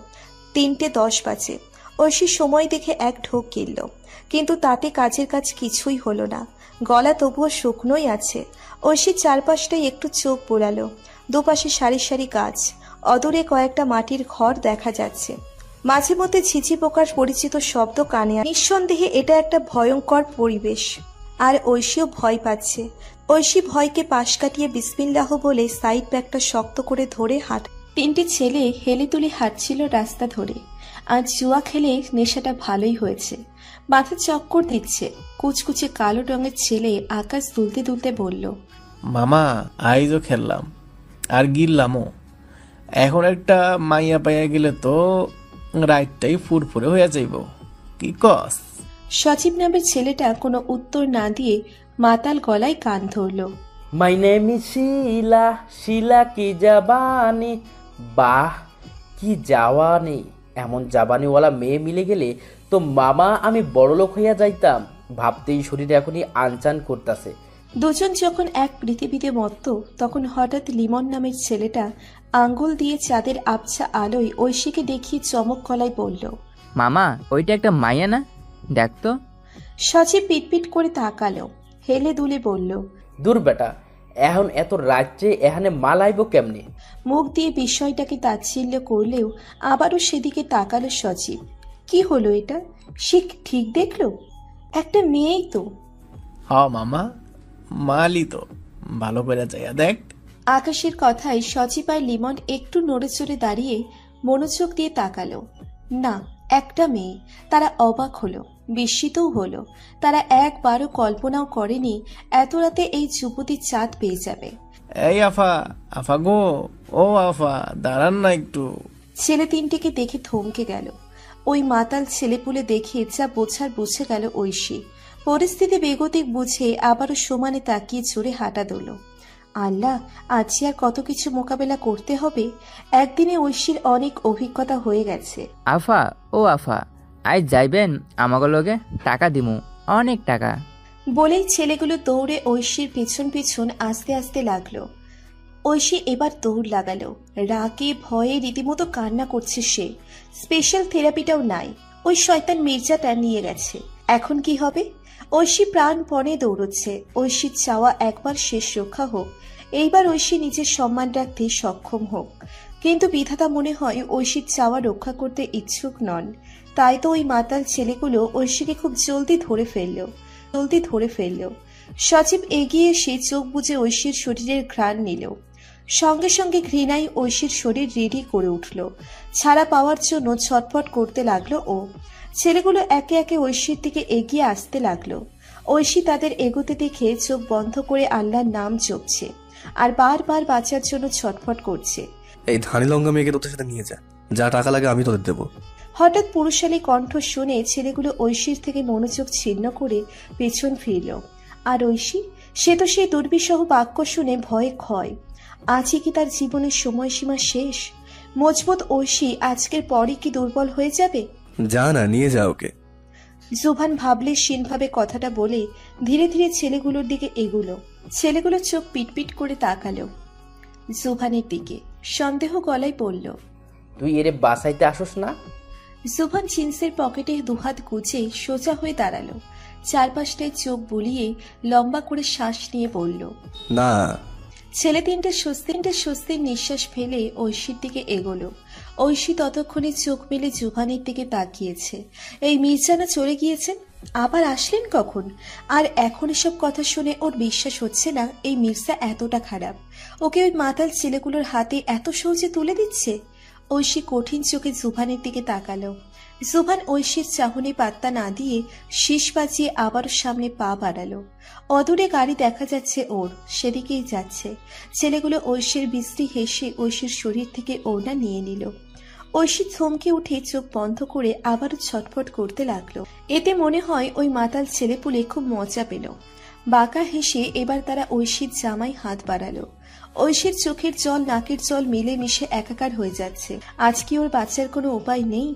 3:10 বাজে। ঐশী সময় দেখে এক ঢোক গিলল, কিন্তু তাতে কাজের কাজ কিছুই হলো না। গলা তবুও শুকনোই আছে। ঐশী চারপাশটাই একটু চোখ বুলালো। দুপাশে সারি সারি গাছ, অদূরে কয়েকটা মাটির ঘর দেখা যাচ্ছে। মাঝে মধ্যে ঝিঝি পোকার পরিচিত শব্দ কানে। নিঃসন্দেহে এটা একটা ভয়ঙ্কর পরিবেশ, আর ঐশীও ভয় পাচ্ছে। ঐশী ভয়কে পাশ কাটিয়ে বিসমিল্লাহ বলে সাইড ব্যাগটা শক্ত করে ধরে হাঁট। 3টে ছেলে হেলে তুলে হাঁটছিল রাস্তা ধরে। আজ জুয়া খেলে নেশাটা ভালোই হয়েছে। মাথা চক্কর দিচ্ছে। কুচকুচে কালো রঙের ছেলে আকাশ দুলতে দুলতে বলল, মামা আইজও খেললাম আর গিললামও। এখন একটা মাইয়া পাইয়া গেলে তো রাইটটাই ফুরফুরে হইয়া যাইব, কি কস? সজীব নামের ছেলেটা কোনো উত্তর না দিয়ে মাতাল গলায় কান ধরল। মাই নেম ইজ শিলা, শিলা কি জাবানি। বাহ কি জাওয়ানি! এমন জাবানিওয়ালা মেয়ে মিলে গেলে তো মামা আমি বড়লোক হইয়া যাইতাম। ভাবতেই শরীরে এখনই আনচান করতেছে। দুজন যখন এক পৃথিবীতে মত্ত, তখন হঠাৎ লিমন নামের ছেলেটা আঙ্গুল দিয়ে চাঁদের আবছা আলোয় ঐশীকে দেখিয়ে চমক গলায় বলল, মামা ওইটা একটা মাইয়া না, দেখ তো। সজীব পিটপিট করে তাকালো, হেলে দুলে বলল, দূর বেটা, এখন এত রাত্রে এখানে মাল আইব কেমনে? মুখ দিয়ে বিষয়টাকে তাচ্ছিল্য করলেও আবারও সেদিকে তাকালো সজীব। কি হলো এটা? সে ঠিক দেখলো? একটা মেয়েই তো। হ মামা, মালি তো, ভালো করে যাইয়া দেখ। আকাশের কথায় সচিব আর লিমন একটু নড়ে চড়ে দাঁড়িয়ে মনোযোগ দিয়ে তাকালো। না, একটা মেয়ে। তারা অবাক হলো, বিস্মিতও হলো। তারা একবারও কল্পনাও করেনি এত রাতে এই যুবতীর চাঁদ পেয়ে যাবে। এই আফা, আফা গো, ও আফা, দাঁড়ান না একটু। ছেলে তিনটিকে দেখে থমকে গেল। ওই মাতাল ছেলেপুলে দেখে যা বোঝার বুঝে গেল ঐশী। পরিস্থিতি বেগতিক বুঝে আবারও সমানে তাকিয়ে জোরে হাঁটা দিল। আল্লাহ, আজ আর কত কিছু মোকাবেলা করতে হবে। একদিনে ঐশীর অনেক অভিজ্ঞতা হয়ে গেছে। আফা, ও আফা, আজ যাইবেন আমাকে লগে? টাকা দিমু, অনেক টাকা। বলেই ছেলেগুলো দৌড়ে ঐশীর পিছন পিছন আস্তে আস্তে লাগলো। ঐশী এবার দৌড় লাগালো। রাগে ভয়ে রীতিমতো কান্না করছে সে। স্পেশাল থেরাপিটাও নাই, ওই শয়তান মির্জাটা নিয়ে গেছে। এখন কি হবে? ঐশী প্রাণপণে দৌড়চ্ছে। ঐশীর চাওয়া একবার শেষ রক্ষা হোক, এইবার ঐশী নিজের সম্মান রাখতে সক্ষম হোক। কিন্তু বিধাতা মনে হয় ঐশীর চাওয়া রক্ষা করতে ইচ্ছুক নন। তাই তো ওই মাতাল ছেলেগুলো ঐশীকে খুব জলদি ধরে ফেলল। সচিব এগিয়ে এসে চোখ বুজে ঐশীর শরীরের ঘ্রাণ নিল। সঙ্গে সঙ্গে ঘৃণায় ঐশীর শরীর রেডি করে উঠল। ছাড়া পাওয়ার জন্য ছটফট করতে লাগলো ও। ছেলেগুলো একে একে ঐশীর দিকে এগিয়ে আসতে লাগলো। ঐশী তাদের এগোতে দেখে চোখ বন্ধ করে আল্লাহর নাম জপছে আর বারবার বাঁচার জন্য ছটফট করছে। এই ধানি লঙ্কা মেয়েকে তোদের সাথে নিয়ে যা টাকা লাগে আমি তোদের দেবো। হঠাৎ পুরুষালী কণ্ঠ শুনে ছেলেগুলো ঐশীর থেকে মনোযোগ ছিন্ন করে পেছন ফিরল। আর ঐশী, সে তো সেই দুর্বিষহ বাক্য শুনে ভয়ে ক্ষয়। আজই কি তার জীবনের সময়সীমা শেষ? মজবুত ঐশী আজকের পরই কি দুর্বল হয়ে যাবে? যা না, নিয়ে যা ওকে। জুভান ভাবলে ভাবে কথাটা বলে ধীরে ধীরে ছেলেগুলোর দিকে এগুলো। ছেলেগুলো চোখ পিটপিট করে তাকালো জুভানের দিকে। সন্দেহ গলায় বলল, তুই এরে বাসাইতে আসোস না? জুভান জিন্সের পকেটে দুহাত গুজে সোজা হয়ে দাঁড়ালো। চারপাশটায় চোখ বুলিয়ে লম্বা করে শ্বাস নিয়ে বলল, না। ছেলে তিনটে স্বস্তির নিঃশ্বাস ফেলে ঐশীর দিকে এগোলো। ঐশী ততক্ষণে চোখ মেলে জুভানের দিকে তাকিয়েছে। এই মির্জানা চলে গিয়েছেন, আবার আসলেন কখন? আর এখন এসব কথা শুনে ওর বিশ্বাস হচ্ছে না এই মির্জা এতটা খারাপ। ওকে ওই মাতাল ছেলেগুলোর হাতে এত সহজে তুলে দিচ্ছে। ঐশী কঠিন চোখে জুভানের দিকে তাকালো। জুভান ঐশীর চাহনি পাত্তা না দিয়ে শীষ বাজিয়ে আবারও সামনে পা বাড়ালো। অদূরে গাড়ি দেখা যাচ্ছে ওর, সেদিকেই যাচ্ছে। ছেলেগুলো ঐশীর বিশ্রী হেসে ঐশীর শরীর থেকে ওড়না নিয়ে নিল। ঐশী থমকে উঠে চোখ বন্ধ করে আবারও ছটফট করতে লাগলো। এতে মনে হয় ওই মাতাল ছেলেপুলে খুব মজা পেল। বাঁকা হেসে এবার তারা ঐশীর জামায় হাত বাড়ালো। ঐশীর চোখের জল নাকের জল মিলে মিশে একাকার হয়ে যাচ্ছে। আজ কি ওর বাঁচার কোনো উপায় নেই?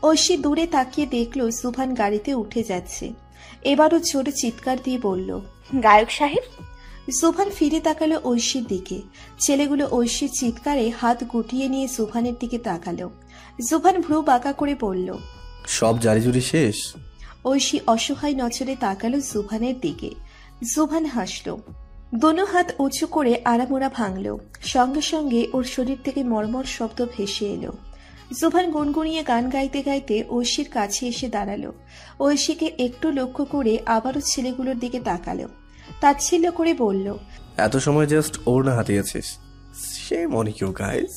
ঐশী দূরে তাকিয়ে দেখলো সুভান গাড়িতে উঠে যাচ্ছে। এবারও জোরে চিৎকার দিয়ে বলল, গায়ক সাহেব। সুভান ফিরে তাকালো ঐশীর দিকে। ছেলেগুলো ঐশীর চিৎকারে হাত গুটিয়ে নিয়ে সুভানের দিকে তাকালো। সুভান ভ্রু বাঁকা করে বলল, সব জারিজুরি শেষ? ঐশী অসহায় নজরে তাকালো সুভানের দিকে। সুভান হাসলো। দোনো হাত উঁচু করে আড়ামোড়া ভাঙল। সঙ্গে সঙ্গে ওর শরীর থেকে মর্মর শব্দ ভেসে এলো। সুভান গুনগুনিয়ে গান গাইতে গাইতে ঐশীর কাছে এসে দাঁড়ালো। ঐশীকে একটু লক্ষ্য করে আবারও ছেলেগুলোর দিকে তাকালো। তাচ্ছিল্য করে বলল, এত সময় জাস্ট ওর না হাতিয়েছিস। সেই মনে কেউ গাইস।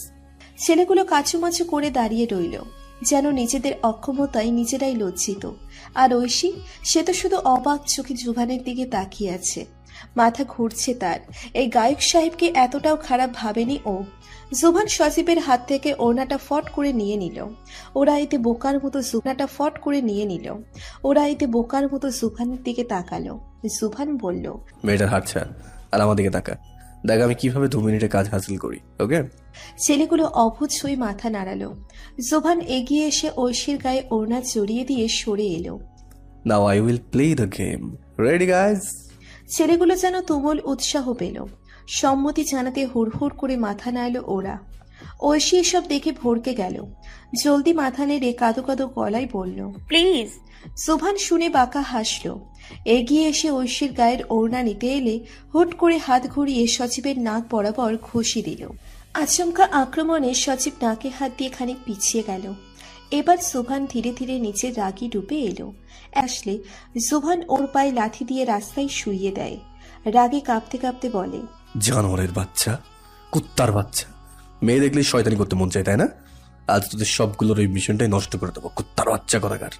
ছেলেগুলো কাচুমাচু করে দাঁড়িয়ে রইল, যেন নিজেদের অক্ষমতায় নিজেরাই লজ্জিত। আর ঐশী, সে তো শুধু অবাক চোখে জুভানের দিকে তাকিয়ে আছে। মাথা ঘুরছে তার। এই গায়ক সাহেবকে এতটাও খারাপ ভাবেনি ও। জুভান সজীবের হাত থেকে ওড়নাটা ফট করে নিয়ে নিল। ওরা এতে বোকার মতো জুভানের দিকে তাকালো। জুভান বলল, মেয়েটার হাত ছাড় আর আমার দিকে তাকা। দেখ আমি কিভাবে 2 মিনিটে কাজ হাসিল করি, ওকে? ছেলেগুলো অভূত হয়ে মাথা নাড়ালো। জুভান এগিয়ে এসে ঐশীর গায়ে ওড়না জড়িয়ে দিয়ে সরে এলো। Now I will play the game. Ready guys? ছেলেগুলো যেন তুমুল উৎসাহ পেল। সম্মতি জানাতে হুড়হুড় করে মাথা নাড়ল ওরা। ঐশী এসব দেখে ভড়কে গেল। জলদি মাথা নেড়ে কাঁদো কাঁদো গলায় বলল, প্লিজ। সুভান শুনে বাঁকা হাসল। এগিয়ে এসে ঐশীর গায়ের ওড়না নিতে এলে হুট করে হাত ঘুরিয়ে সচিবের নাক বরাবর ঘষি দিল। আচমকা আক্রমণে সচিব নাকে হাত দিয়ে খানিক পিছিয়ে গেল। এবার সুভান ধীরে ধীরে নিচে রাগি ডুবে এলো। আসলে সুভান ওর পায়ে লাথি দিয়ে রাস্তায় শুইয়ে দেয়। রাগে কাঁপতে কাঁপতে বলে, জানোয়ারের বাচ্চা, কুত্তার বাচ্চা, মেয়ে দেখলেই শয়তানি করতে মন চায়, তাই না? আজ তোদের সবগুলোর ওই মিশনটাই নষ্ট করে দেবো, কুত্তার বাচ্চা কোথাকার।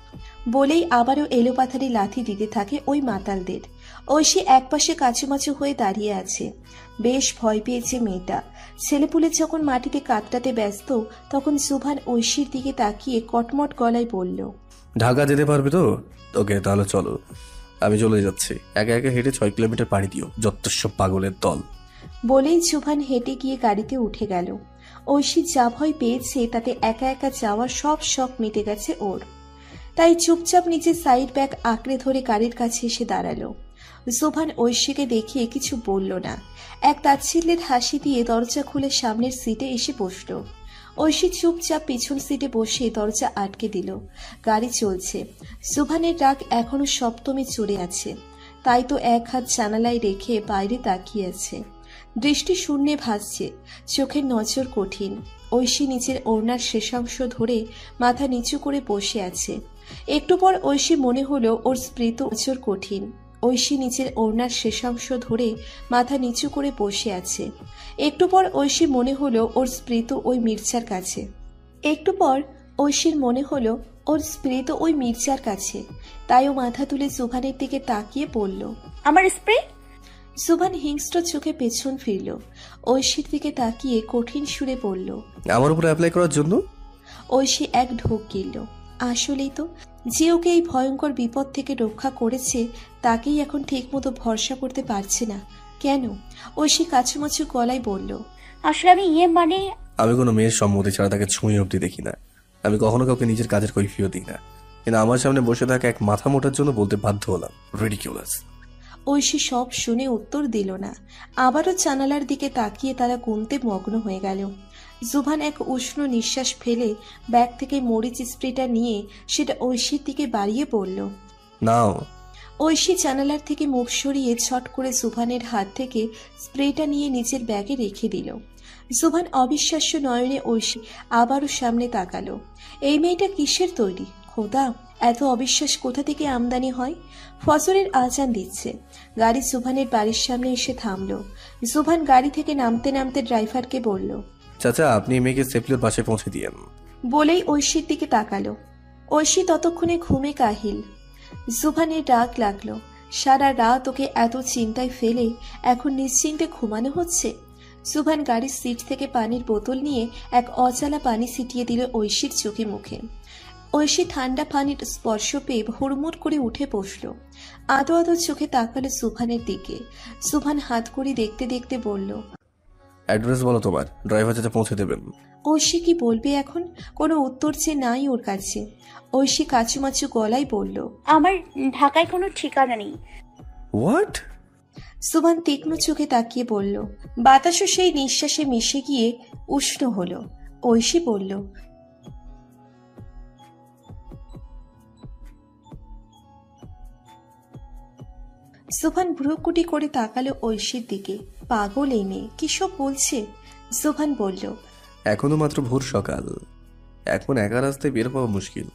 বলেই আবারও এলোপাথারি লাথি দিতে থাকে ওই মাতালদের। ঐশী একপাশে কাচুমাচু হয়ে দাঁড়িয়ে আছে। বেশ ভয় পেয়েছে মেয়েটা। ছেলেপুলে যখন মাটিতে কাতরাতে ব্যস্ত, তখন সুভান ঐশীর দিকে তাকিয়ে কটমট গলায় বলল, ঢাকা যেতে পারবে তো? ওকে, তাহলে চলো, আমি চলে যাচ্ছি। একে একে হেঁটে 6 কিলোমিটার পাড়ি দিও, যথেষ্ট পাগলের দল। বলেই সুভান হেঁটে গিয়ে গাড়িতে উঠে গেল। ঐশী যা ভয় পেয়েছে তাতে একা একা যাওয়ার সব শখ মিটে গেছে ওর। তাই চুপচাপ নিজের সাইড ব্যাগ আঁকড়ে ধরে গাড়ির কাছে এসে দাঁড়ালো। সুভান ঐশীকে দেখিয়ে কিছু বলল না। এক তাচ্ছিল্যের হাসি দিয়ে দরজা খুলে সামনের সিটে এসে বসল। ঐশী চুপচাপ পিছন সিটে বসে দরজা আটকে দিল। গাড়ি চলছে। সুভানের রাগ এখনো সপ্তমে চড়ে আছে। তাই তো এক হাত জানালায় রেখে বাইরে তাকিয়ে আছে। দৃষ্টি শূন্যে ভাসছে, চোখের নজর কঠিন। ঐশী নিজের ওড়নার শেষাংশ ধরে মাথা নিচু করে বসে আছে। একটু পর ঐশী মনে হলো ওর স্মৃত নজর কঠিন। ঐশী নিজের ওড়নার শেষাংশ ধরে মাথা নিচু করে বসে আছে। একটু পর ঐশী মনে হলো ওর স্মৃত ওই মির্জার কাছে। একটু পর ঐশীর মনে হলো ওর স্মৃত ওই মির্জার কাছে। তাই ও মাথা তুলে সুভানের দিকে তাকিয়ে বলল, আমার স্প্রে। সুভান হিংস্র চোখে পেছন ফিরল। ঐশীর দিকে তাকিয়ে কঠিন সুরে বলল, আমার উপরে অ্যাপ্লাই করার জন্য? ঐশী এক ঢোক গিলল। আসলেই তো, যে ওকে এই ভয়ঙ্কর বিপদ থেকে রক্ষা করেছে তাকেই এখন ঠিকমতো ভরসা করতে পারছে না কেন? ঐশী কাছুমাছু গলায় বলল, আসলে আমি মানে আমি কোনো মেয়ের সম্মতি ছাড়া তাকে ছুঁয়ে অবধি দেখি না। আমি কখনো কাউকে নিজের কাজের কৈফিয়ত দিই না, কিন্তু আমার সামনে বসে থাকা এক মাথা মোটার জন্য বলতে বাধ্য হলাম, রিডিকিউলাস। ঐশী সব শুনে উত্তর দিল না। আবারও জানালার দিকে তাকিয়ে তারা গুনতে মগ্ন হয়ে গেল। জুভান এক উষ্ণ নিঃশ্বাস ফেলে ব্যাগ থেকে মরিচ স্প্রেটা নিয়ে সেটা ঐশীর দিকে বাড়িয়ে বলল, নাও। ঐশী জানালার থেকে মুখ সরিয়ে ছট করে জুভানের হাত থেকে স্প্রেটা নিয়ে নিজের ব্যাগে রেখে দিল। জুভান অবিশ্বাস্য নয়নে ঐশী আবারও সামনে তাকালো। এই মেয়েটা কিসের তৈরি? খোদা, এত অবিশ্বাস কোথা থেকে আমদানি হয়? ফজরের আজান দিচ্ছে। গাড়ি জুভানের বাড়ির সামনে এসে থামলো। জুভান গাড়ি থেকে নামতে নামতে ড্রাইভারকে বলল, চাচা, আপনি মেয়েকে সেফলি ওর বাসায় পৌঁছে দিয়েন। বলেই ঐশীর দিকে তাকালো। ঐশী ততক্ষণে ঘুমে কাহিল। জুভানের রাগ লাগলো। সারা রাত ওকে এত চিন্তায় ফেলে এখন নিশ্চিন্তে ঘুমানো হচ্ছে। জুভান গাড়ির সিট থেকে পানির বোতল নিয়ে এক অজালা পানি ছিটিয়ে দিল ঐশীর চোখে মুখে। ঐশী ঠান্ডা পানির স্পর্শ পেয়ে হুড়মুড় করে উঠে বসল। আদো আদো চোখে তাকালো সুভানের দিকে। সুভান হাত করে দেখতে দেখতে বলল, অ্যাড্রেস বলো তোমার, ড্রাইভার চাচা পৌঁছে দেবেন। ঐশী কি বলবে এখন? কোনো উত্তর যে নাই ওর কাছে। ঐশী কাচুমাচু গলায় বলল, আমার ঢাকায় কোনো ঠিকানা নেই। হোয়াট? সুভান তীক্ষ্ণ চোখে তাকিয়ে বলল। বাতাসও সেই নিঃশ্বাসে মিশে গিয়ে উষ্ণ হলো। ঐশী বলল, সুভান ভ্রুকুটি করে তাকালো ঐশীর দিকে। পাগল এই মেয়ে, কি সব বলছে? সুভান বলল, এখনো মাত্র ভোর সকাল, এখন একা রাস্তায় বের হওয়া মুশকিল।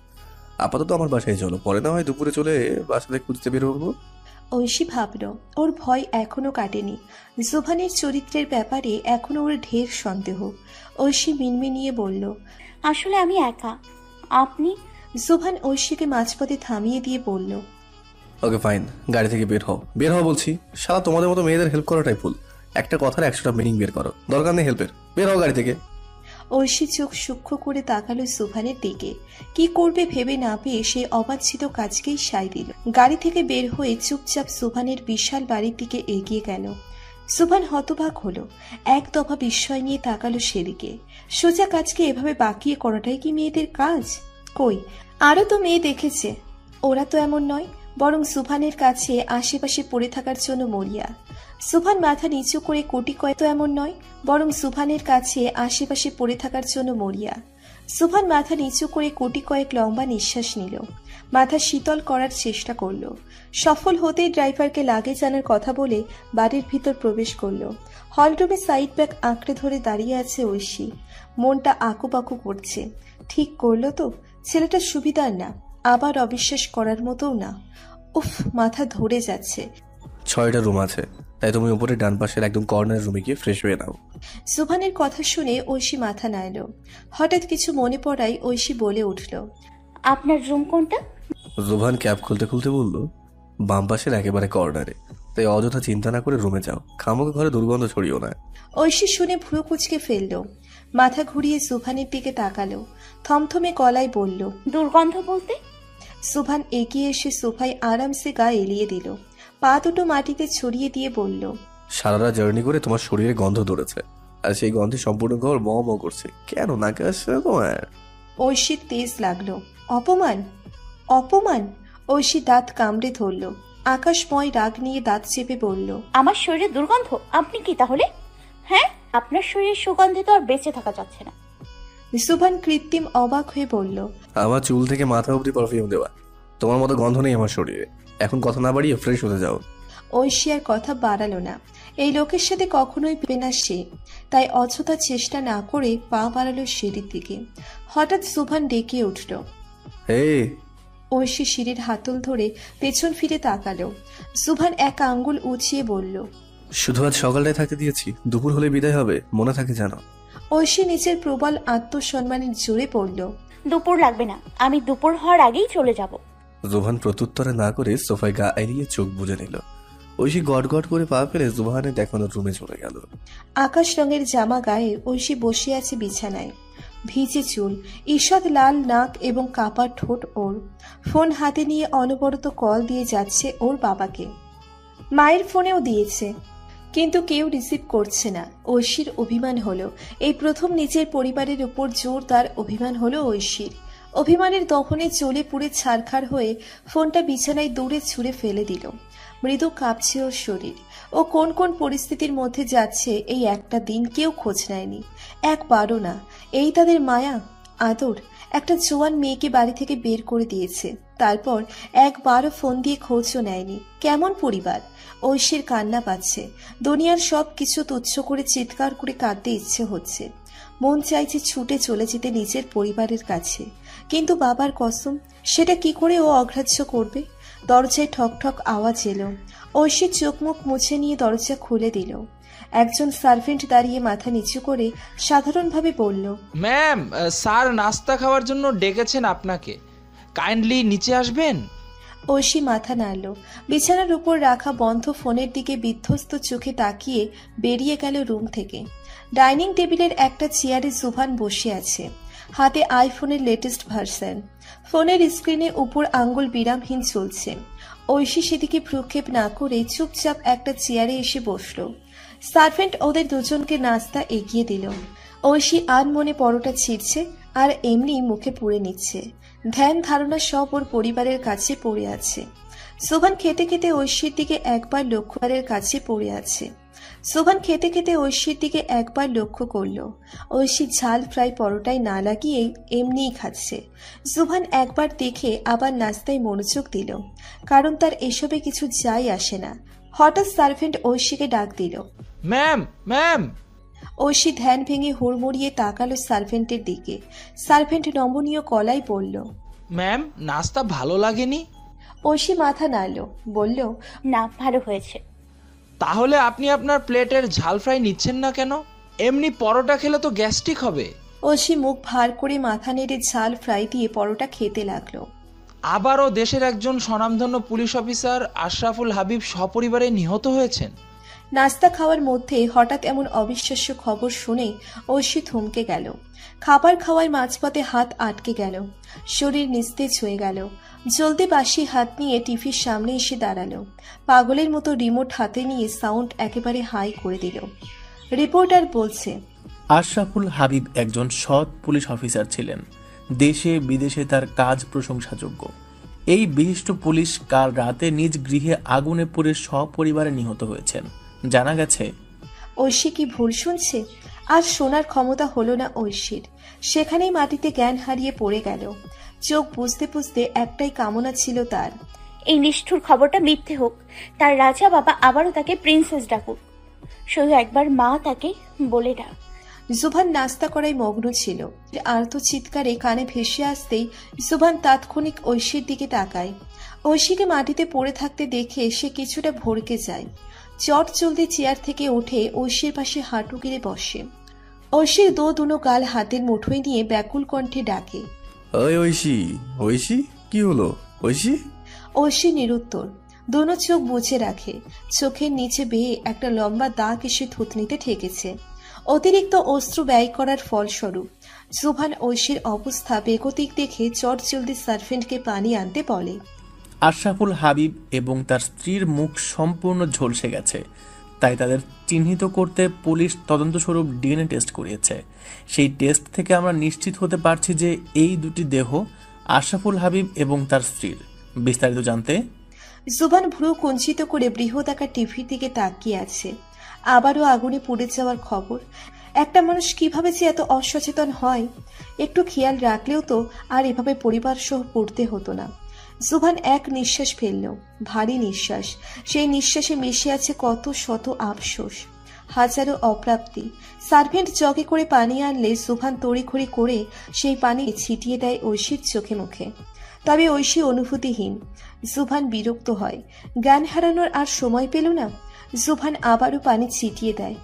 আপাতত আমার বাসায় চলো, পরে না হয় দুপুরে চলে বাসাতে খুঁজতে বের হবো। ঐশী ভাবল ওর ভয় এখনো কাটেনি। সুভানের চরিত্রের ব্যাপারে এখনো ওর ঢের সন্দেহ। ঐশী মিনমিনিয়ে বলল, আসলে আমি একা। আপনি? সুভান ঐশীকে মাঝপথে থামিয়ে দিয়ে বলল, ওকে ফাইন, গাড়ি থেকে বের হও, বের হও বলছি। শালা তোমাদের মতো মেয়েদের হেল্প করাটাই ভুল। একটা কথার 100টা মিনিং বের করো, দরকার নেই হেল্পের, বের হও গাড়ি থেকে। ঐশী চোখ সূক্ষ্ম করে তাকালো সুভানের দিকে। কি করবে ভেবে না পেয়ে সে অবাঞ্ছিত কাজকেই সায় দিল। গাড়ি থেকে বের হয়ে চুপচাপ সুভানের বিশাল বাড়ির দিকে এগিয়ে গেল। সুভান হতবাক হলো। এক দফা বিস্ময় নিয়ে তাকালো সেদিকে। সোজা কাজকে এভাবে বাকিয়ে করাটাই কি মেয়েদের কাজ? কই, আরো তো মেয়ে দেখেছে। ওরা তো এমন নয়, বরং সুভানের কাছে আশেপাশে পড়ে থাকার জন্য মরিয়া। সুভান মাথা নিচু করে কোটি কয় তো এমন নয়, বরং সুভানের কাছে আশেপাশে পড়ে থাকার জন্য মরিয়া। সুভান মাথা নিচু করে কোটি কয়েক লম্বা নিঃশ্বাস নিল। মাথা শীতল করার চেষ্টা করল। সফল হতেই ড্রাইভারকে লাগেজ আনার কথা বলে বাড়ির ভিতর প্রবেশ করল। হলরুমে সাইড ব্যাগ আঁকড়ে ধরে দাঁড়িয়ে আছে ঐশী। মনটা আকুপাকু করছে। ঠিক করলো তো? ছেলেটা সুবিধার না, আবার অবিশ্বাস করার মতোও না। উফ, মাথা ধরে যাচ্ছে। 6টা রুম আছে, তাই তুমি উপরে ডান পাশের একদম কর্নার রুমে গিয়ে ফ্রেশ হয়ে নাও। সুবহানের কথা শুনে ঐশী মাথা নাড়ল। হঠাৎ কিছু মনে পড়ায় ঐশী বলে উঠল, আপনার রুম কোনটা? জুবহান ক্যাব খুলতে খুলতে বলল, বাম পাশের একেবারে কর্নারে। তাই অযথা চিন্তা না করে রুমে যাও, খামোকে ঘরে দুর্গন্ধ ছড়িও না। ঐশী শুনে ভ্রু কুচকে ফেলল, মাথা ঘুরিয়ে সুবহানের দিকে তাকালো, থমথমে গলায় বলল, দুর্গন্ধ বলতে? সুবহান এগিয়ে এসে সোফায় আরামসে গা এলিয়ে দিল, পা দুটো মাটিতে ছড়িয়ে দিয়ে বলল, সারারা জার্নি করে তোমার শরীরে গন্ধ ধরেছে, আর সেই গন্ধে সম্পূর্ণ ঘর ম ম করছে। কেন নাকে আসছে না তোমার? ঐশীর তেজ লাগলো। অপমান, অপমান! ঐশী দাঁত কামড়ে ধরল, আকাশময় রাগ নিয়ে দাঁত চেপে বলল, আমার শরীরে দুর্গন্ধ? আপনি কি তাহলে? হ্যাঁ, আপনার শরীরের সুগন্ধে তো আর বেঁচে থাকা যাচ্ছে না। সুবহান কৃত্রিম অবাক হয়ে বলল, আমার চুল থেকে মাথা অবধি পারফিউম দেওয়া, তোমার মতো গন্ধ নেই আমার শরীরে। এখন কথা না বাড়িয়ে ফ্রেশ হতে যাও। ঐশী আর কথা বাড়ালো না। এই লোকের সাথে কখনোই পেবে না সে, তাই অযথা চেষ্টা না করে পা বাড়ালো সিঁড়ির দিকে। হঠাৎ সুবহান ডেকে উঠল। হে! ঐশী সিঁড়ির হাতল ধরে পেছন ফিরে তাকালো। সুবহান এক আঙ্গুল উঁচিয়ে বলল, শুধু আজ সকালটাই থাকতে দিয়েছি, দুপুর হলে বিদায় হবে, মনে থাকে জানো। ঐশী নিজের প্রবল আত্মসম্মানের জোরে পড়ল, দুপুর লাগবে না, আমি দুপুর হওয়ার আগেই চলে যাব। জুবহান প্রত্যুত্তরে না করে সোফায় গা এড়িয়ে চোখ বুজে নিল। ঐশী গট গট করে পা ফেলে জুবহানের দেখানোর রুমে চলে গেল। আকাশ রঙের জামা গায়ে ঐশী বসে আছে বিছানায়, ভিজে চুল, ঈষৎ লাল নাক এবং কাপা ঠোঁট ওর। ফোন হাতে নিয়ে অনবরত কল দিয়ে যাচ্ছে ওর বাবাকে, মায়ের ফোনেও দিয়েছে, কিন্তু কেউ রিসিভ করছে না। ঐশীর অভিমান হলো, এই প্রথম নিজের পরিবারের উপর জোরদার অভিমান হলো ঐশীর। অভিমানের দহনে জ্বলে পুড়ে ছারখার হয়ে ফোনটা বিছানায় দূরে ছুঁড়ে ফেলে দিল। মৃদু কাঁপছে ওর শরীর। ও কোন কোন পরিস্থিতির মধ্যে যাচ্ছে এই একটা দিন কেউ খোঁজ নেয়নি, একবারও না। এই তাদের মায়া, আদর। একটা জোয়ান মেয়েকে বাড়ি থেকে বের করে দিয়েছে, তারপর একবারও ফোন দিয়ে খোঁজও নেয়নি। কেমন পরিবার! ঐশীর কান্না পাচ্ছে, দুনিয়ার সব কিছু তুচ্ছ করে চিৎকার করে কাঁদতে ইচ্ছে হচ্ছে। মন চাইছে ছুটে চলে যেতে নিজের পরিবারের কাছে, কিন্তু বাবার কসম, সেটা কি করে ও অগ্রাহ্য করবে? দরজায় ঠক ঠক আওয়াজ এলো। ঐশী চোখ মুখ মুছে নিয়ে দরজা খুলে দিল। একজন সার্ভেন্ট দাঁড়িয়ে মাথা নিচু করে সাধারণভাবে বলল, ম্যাম, স্যার নাস্তা খাওয়ার জন্য ডেকেছেন আপনাকে, কাইন্ডলি নিচে আসবেন। ঐশী মাথা নাড়ল, বিছানার উপর রাখা বন্ধ ফোনের দিকে বিধ্বস্ত চোখে তাকিয়ে বেরিয়ে গেল রুম থেকে। ডাইনিং টেবিলের একটা চেয়ারে জুবহান বসে আছে, হাতে আইফোনের লেটেস্ট ভার্সন। ফোনের স্ক্রিনে উপর আঙ্গুল বিরামহীন চলছে। ঐশী সেদিকে ভ্রুক্ষেপ না করে চুপচাপ একটা চেয়ারে এসে বসল। সার্ভেন্ট ওদের দুজনকে নাস্তা এগিয়ে দিল। ঐশী আনমনে পরোটা ছিঁড়ছে আর এমনি মুখে পুড়ে নিচ্ছে। ধ্যান ধারণা সব ওর পরিবারের কাছে পড়ে আছে। সুবহান খেতে খেতে ঐশীর দিকে একবার লক্ষ্যের কাছে পড়ে আছে। সুবহান খেতে খেতে ঐশীর দিকে একবার লক্ষ্য করল। ঐশী ঝাল ফ্রাই পরোটায় না লাগিয়েই এমনিই খাচ্ছে। সুবহান একবার দেখে আবার নাস্তায় মনোযোগ দিল, কারণ তার এসবে কিছু যাই আসে না। হঠাৎ সার্ভেন্ট ঐশীকে ডাক দিল, ম্যাম ম্যাম। ঐশী ধ্যান ভেঙে হুড়মুড়িয়ে তাকালো সার্ভেন্টের দিকে। সার্ভেন্ট নমনীয় গলায় বলল, ম্যাম, নাস্তা ভালো লাগেনি? ঐশী মাথা নাড়ল, বলল, না, ভালো হয়েছে। তাহলে আপনি আপনার প্লেটের ঝাল ফ্রাই নিচ্ছেন না কেন? এমনি পরোটা খেলে তো গ্যাস্ট্রিক হবে। ঐশী মুখ ভার করে মাথা নেড়ে ঝাল ফ্রাই দিয়ে পরোটা খেতে লাগলো। আবারও দেশের একজন স্বনামধন্য পুলিশ অফিসার আশরাফুল হাবিব সপরিবারে নিহত হয়েছেন। নাস্তা খাওয়ার মধ্যে হঠাৎ এমন অবিশ্বাস্য খবর শুনে ঐশী থমকে গেল। খাবার খাওয়ার মাঝপথে হাত আটকে গেল, শরীর নিস্তেজ হয়ে গেল। জলদি বাসি হাত নিয়ে টিভির সামনে এসে দাঁড়ালো। পাগলের মতো রিমোট হাতে নিয়ে সাউন্ড একেবারে হাই করে দিল। রিপোর্টার বলছে, আশরাফুল হাবিব একজন সৎ পুলিশ অফিসার ছিলেন। দেশে বিদেশে তার কাজ প্রশংসাযোগ্য। এই বিশিষ্ট পুলিশ কাল রাতে নিজ গৃহে আগুনে পুড়ে সপরিবারে নিহত হয়েছেন জানা গেছে। ঐশী কি ভুল শুনছে? আর শোনার ক্ষমতা হলো না ঐশীর। সেখানেই মাটিতে জ্ঞান হারিয়ে পড়ে গেল। চোখ বুঝতে বুঝতে একটাই কামনা ছিল তার, এই নিষ্ঠুর খবরটা মিথ্যে হোক, তার রাজা বাবা আবারও তাকে প্রিন্সেস ডাকুক, শুধু একবার মা তাকে বলে ডাক। জুবহান নাস্তা করায় মগ্ন ছিল। আর্ত চিৎকারে কানে ভেসে আসতেই জুবহান তাৎক্ষণিক ঐশীর দিকে তাকায়। ঐশীকে মাটিতে পড়ে থাকতে দেখে সে কিছুটা ভড়কে যায়। চট চলতে চেয়ার থেকে উঠে ঐশীর পাশে হাঁটু গেড়ে বসে। ঐশীর দুনো গাল হাতের মুঠোয় নিয়ে ব্যাকুল কণ্ঠে ডাকে, ওই ঐশী, ঐশী, কি হলো ঐশী? ঐশী নিরুত্তর, দুনো চোখ বুজে রাখে। চোখের নিচে বেয়ে একটা লম্বা দাগ এসে থুতনিতে ঠেকেছে। অতিরিক্ত অস্ত্র ব্যয় করার ফলস্বরূপ জুভান ঐশীর অবস্থা বেগতিক দেখে চট জলদি সার্ভেন্টকে পানি আনতে বলে। আশরাফুল হাবিব এবং তার স্ত্রীর মুখ সম্পূর্ণ ঝলসে গেছে, তাই তাদের চিহ্নিত করতে পুলিশ তদন্তস্বরূপ ডিএনএ টেস্ট করিয়েছে। সেই টেস্ট থেকে আমরা নিশ্চিত হতে পারছি যে এই দুটি দেহ আশরাফুল হাবিব এবং তার স্ত্রীর। বিস্তারিত জানতে জুভান ভ্রু কুঞ্চিত করে বৃহদাকার টিভির দিকে তাকিয়ে আছে। আবারও আগুনে পুড়ে যাওয়ার খবর। একটা মানুষ কিভাবে যে এত অসচেতন হয়, একটু খেয়াল রাখলেও তো আর এভাবে পরিবার সহ পড়তে হতো না। জুভান এক নিঃশ্বাস ফেলল, ভারী নিঃশ্বাস। সেই নিঃশ্বাসে মিশে আছে কত শত আফসোস, হাজারো অপ্রাপ্তি। সার্ভেন্ট জগে করে পানি আনলে জুভান তড়িঘড়ি করে সেই পানি ছিটিয়ে দেয় ঐশীর চোখে মুখে। তবে ঐশী অনুভূতিহীন। জুভান বিরক্ত হয়, জ্ঞান হারানোর আর সময় পেল না। জুভান আবারও পানি ছিটিয়ে দেয়।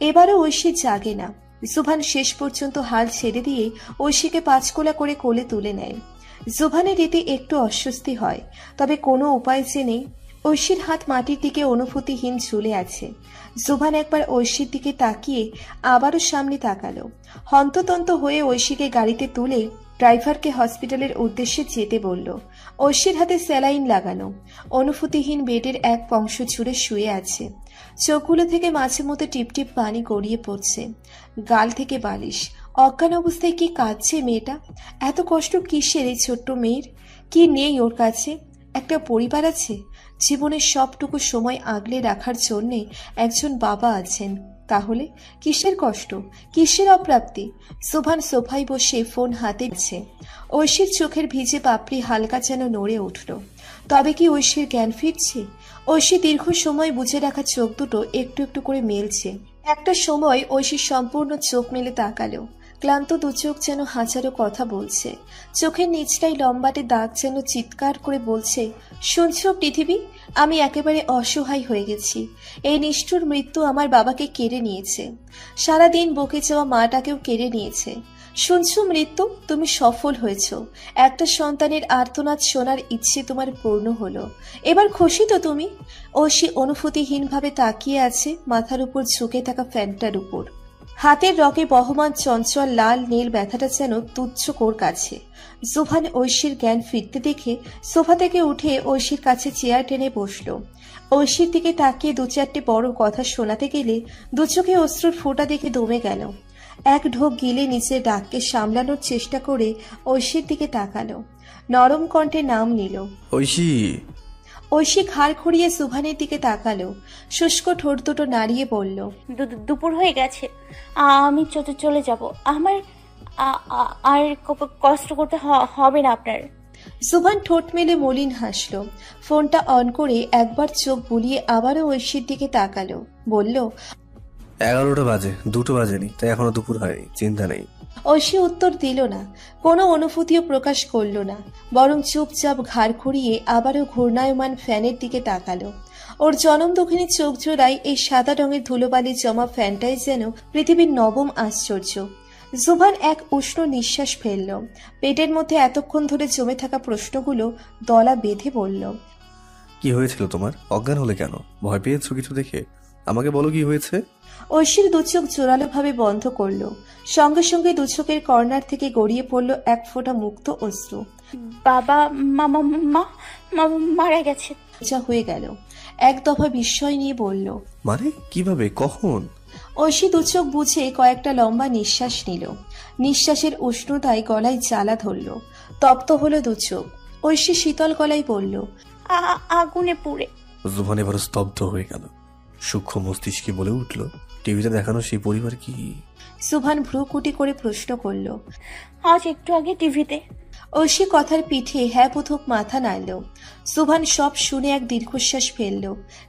এবারও ঐশী জাগে না। জুভান শেষ পর্যন্ত হাল ছেড়ে দিয়ে ঐশীকে পাঁচকোলা করে কোলে তুলে নেয়। জুভানের এতে একটু অস্বস্তি হয়, তবে কোনো উপায় যে নেই। ঐশীর হাত মাটির দিকে অনুভূতিহীন ঝুলে আছে। জুভান একবার ঐশীর দিকে তাকিয়ে আবারও সামনে তাকালো। হন্ততন্ত হয়ে ঐশীকে গাড়িতে তুলে ড্রাইভারকে হসপিটালের উদ্দেশ্যে যেতে বলল। ঐশীর হাতে স্যালাইন লাগানো, অনুভূতিহীন বেডের এক অংশ জুড়ে শুয়ে আছে। চোখগুলো থেকে মাঝে মধ্যে টিপটিপ পানি গড়িয়ে পড়ছে। গাল থেকে বালিশ। অজ্ঞান অবস্থায় কি কাঁদছে মেয়েটা। এত কষ্ট কিসের এই ছোট্ট মেয়ের? কি নেই ওর কাছে? একটা পরিবার আছে, জীবনের সবটুকু সময় আগলে রাখার জন্যে একজন বাবা আছেন। তাহলে কিসের কষ্ট, কিসের অপ্রাপ্তি? জুভান সোফায় বসে ফোন হাতে আছে। ঐশীর চোখের ভিজে পাপড়ি হালকা যেন নড়ে উঠল। তবে কি ঐশীর জ্ঞান ফিরছে? ঐশী দীর্ঘ সময় বুঝে রাখা চোখ দুটো একটু একটু করে মেলছে। একটা সময় ঐশী সম্পূর্ণ চোখ মেলে তাকালো। ক্লান্ত দু চোখ যেন হাজারো কথা বলছে। চোখের নিচটাই লম্বাটে দাগ যেন চিৎকার করে বলছে, শুনছো পৃথিবী, আমি একেবারে অসহায় হয়ে গেছি। এই নিষ্ঠুর মৃত্যু আমার বাবাকে কেড়ে নিয়েছে, সারাদিন বকে যাওয়া মাটাকেও কেড়ে নিয়েছে। শুনছো মৃত্যু, তুমি সফল হয়েছ। একটা সন্তানের আর্তনাদ শোনার ইচ্ছে তোমার পূর্ণ হলো। এবার খুশি তো তুমি? ঐশী অনুভূতিহীনভাবে তাকিয়ে আছে মাথার উপর ঝুঁকে থাকা ফ্যানটার উপর। হাতের রকে বহমান চঞ্চল লাল নীল ব্যথাটা যেন তুচ্ছ কোর কাছে। জুভান ঐশীর জ্ঞান ফিরতে দেখে সোফা থেকে উঠে ঐশীর কাছে চেয়ার টেনে বসল। ঐশীর দিকে তাকিয়ে দু চারটে বড় কথা শোনাতে গেলে দু চোখে অশ্রুর ফোঁটা দেখে দমে গেল। এক ঢোক গিলে নিজের ডাককে সামলানোর চেষ্টা করে ঐশীর দিকে তাকালো। নরম কণ্ঠে নাম নিল, ঐশী। ঐশী ঘাড় ঘুরিয়ে সুভানের দিকে তাকালো। শুষ্ক ঠোঁট দুটো নাড়িয়ে বলল, দুপুর হয়ে গেছে, আমি চলে যাব। আমার আর কষ্ট করতে হবে না আপনার। সুভান ঠোঁট মেলে মলিন হাসল। ফোনটা অন করে একবার চোখ বুলিয়ে আবারও ঐশীর দিকে তাকালো। বলল, 11টা বাজে, 2টো বাজেনি, তাই এখনো দুপুর হয়নি, চিন্তা নেই। ঐশী উত্তর দিল না, কোনো অনুভূতিও প্রকাশ করল না, বরং চুপচাপ ঘাড় ঘুরিয়ে আবারও ঘূর্ণায়মান ফ্যানের দিকে তাকালো। ওর জনম দক্ষিণী চোখ জোড়ায় এই সাদা রঙের ধুলোবালি জমা ফ্যানটাই যেন পৃথিবীর নবম আশ্চর্য। জুভান এক উষ্ণ নিঃশ্বাস ফেলল। পেটের মধ্যে এতক্ষণ ধরে জমে থাকা প্রশ্নগুলো দলা বেঁধে বলল, কি হয়েছিল তোমার? অজ্ঞান হলে কেন? ভয় পেয়েছো কিছু দেখে? আমাকে বলো কি হয়েছে। ঐশীর দুচোখ জোরালোভাবে বন্ধ করলো। সঙ্গে সঙ্গে দুচোখের কর্নার থেকে গড়িয়ে পড়ল এক ফোঁটা মুক্ত অশ্রু। বাবা মারা গেছে। যা হয়ে গেল। এক দফা বিস্ময় নিয়ে বলল, মানে কিভাবে, কখন? ঐশী দুচোখ বুঝে কয়েকটা লম্বা নিঃশ্বাস নিল। নিঃশ্বাসের উষ্ণতায় গলায় জ্বালা ধরল। তপ্ত হলো দুচোখ। ঐশী শীতল গলায় বলল, আগুনে পুড়ে। জুভান এবার স্তব্ধ হয়ে গেল। সূক্ষ্ম মস্তিষ্কে বলে উঠল, টিভিতে দেখানো সেই পরিবার কি? সুভান ভ্রুকুটি করে প্রশ্ন করল, আজ একটু আগে টিভিতে। ঐশী কথার পিঠে হ্যাঁ বোধক মাথা নাড়ল। সুভান সব শুনে এক দীর্ঘশ্বাস ফেলল।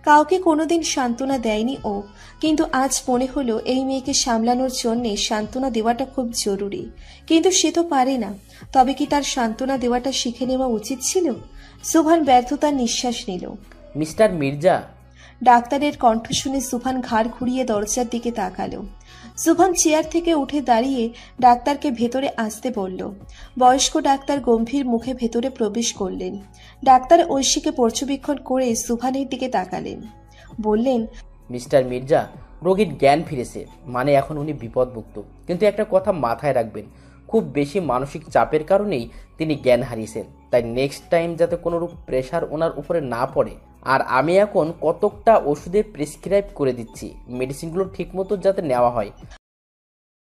কাউকে কোনোদিন সান্ত্বনা দেয়নি ও, কিন্তু আজ মনে হলো এই মেয়েকে সামলানোর জন্যে সান্ত্বনা দেওয়াটা খুব জরুরি। কিন্তু সে তো পারে না। তবে কি তার সান্ত্বনা দেওয়াটা শিখে নেওয়া উচিত ছিল? সুভান ব্যর্থতার নিঃশ্বাস নিল। মিস্টার মির্জা। ডাক্তারের কণ্ঠ শুনে সুভান ঘাড় ঘুরিয়ে দরজার দিকে তাকালো। সুভান চেয়ার থেকে উঠে দাঁড়িয়ে ডাক্তারকে ভেতরে আসতে বলল। বয়স্ক ডাক্তার গম্ভীর মুখে ভেতরে প্রবেশ করলেন। ডাক্তার ঐশীকে পর্যবেক্ষণ করে সুভানের দিকে তাকালেন, বললেন, মিস্টার মির্জা, রোগীর জ্ঞান ফিরেছে, মানে এখন উনি বিপদমুক্ত। কিন্তু একটা কথা মাথায় রাখবেন, খুব বেশি মানসিক চাপের কারণেই তিনি জ্ঞান হারিয়েছেন। তাই নেক্সট টাইম যাতে কোনোরূপ প্রেশার ওনার উপরে না পড়ে। আর আমি এখন কতকটা ওষুধের প্রেসক্রাইব করে দিচ্ছি, মেডিসিনগুলো ঠিকমতো যাতে নেওয়া হয়।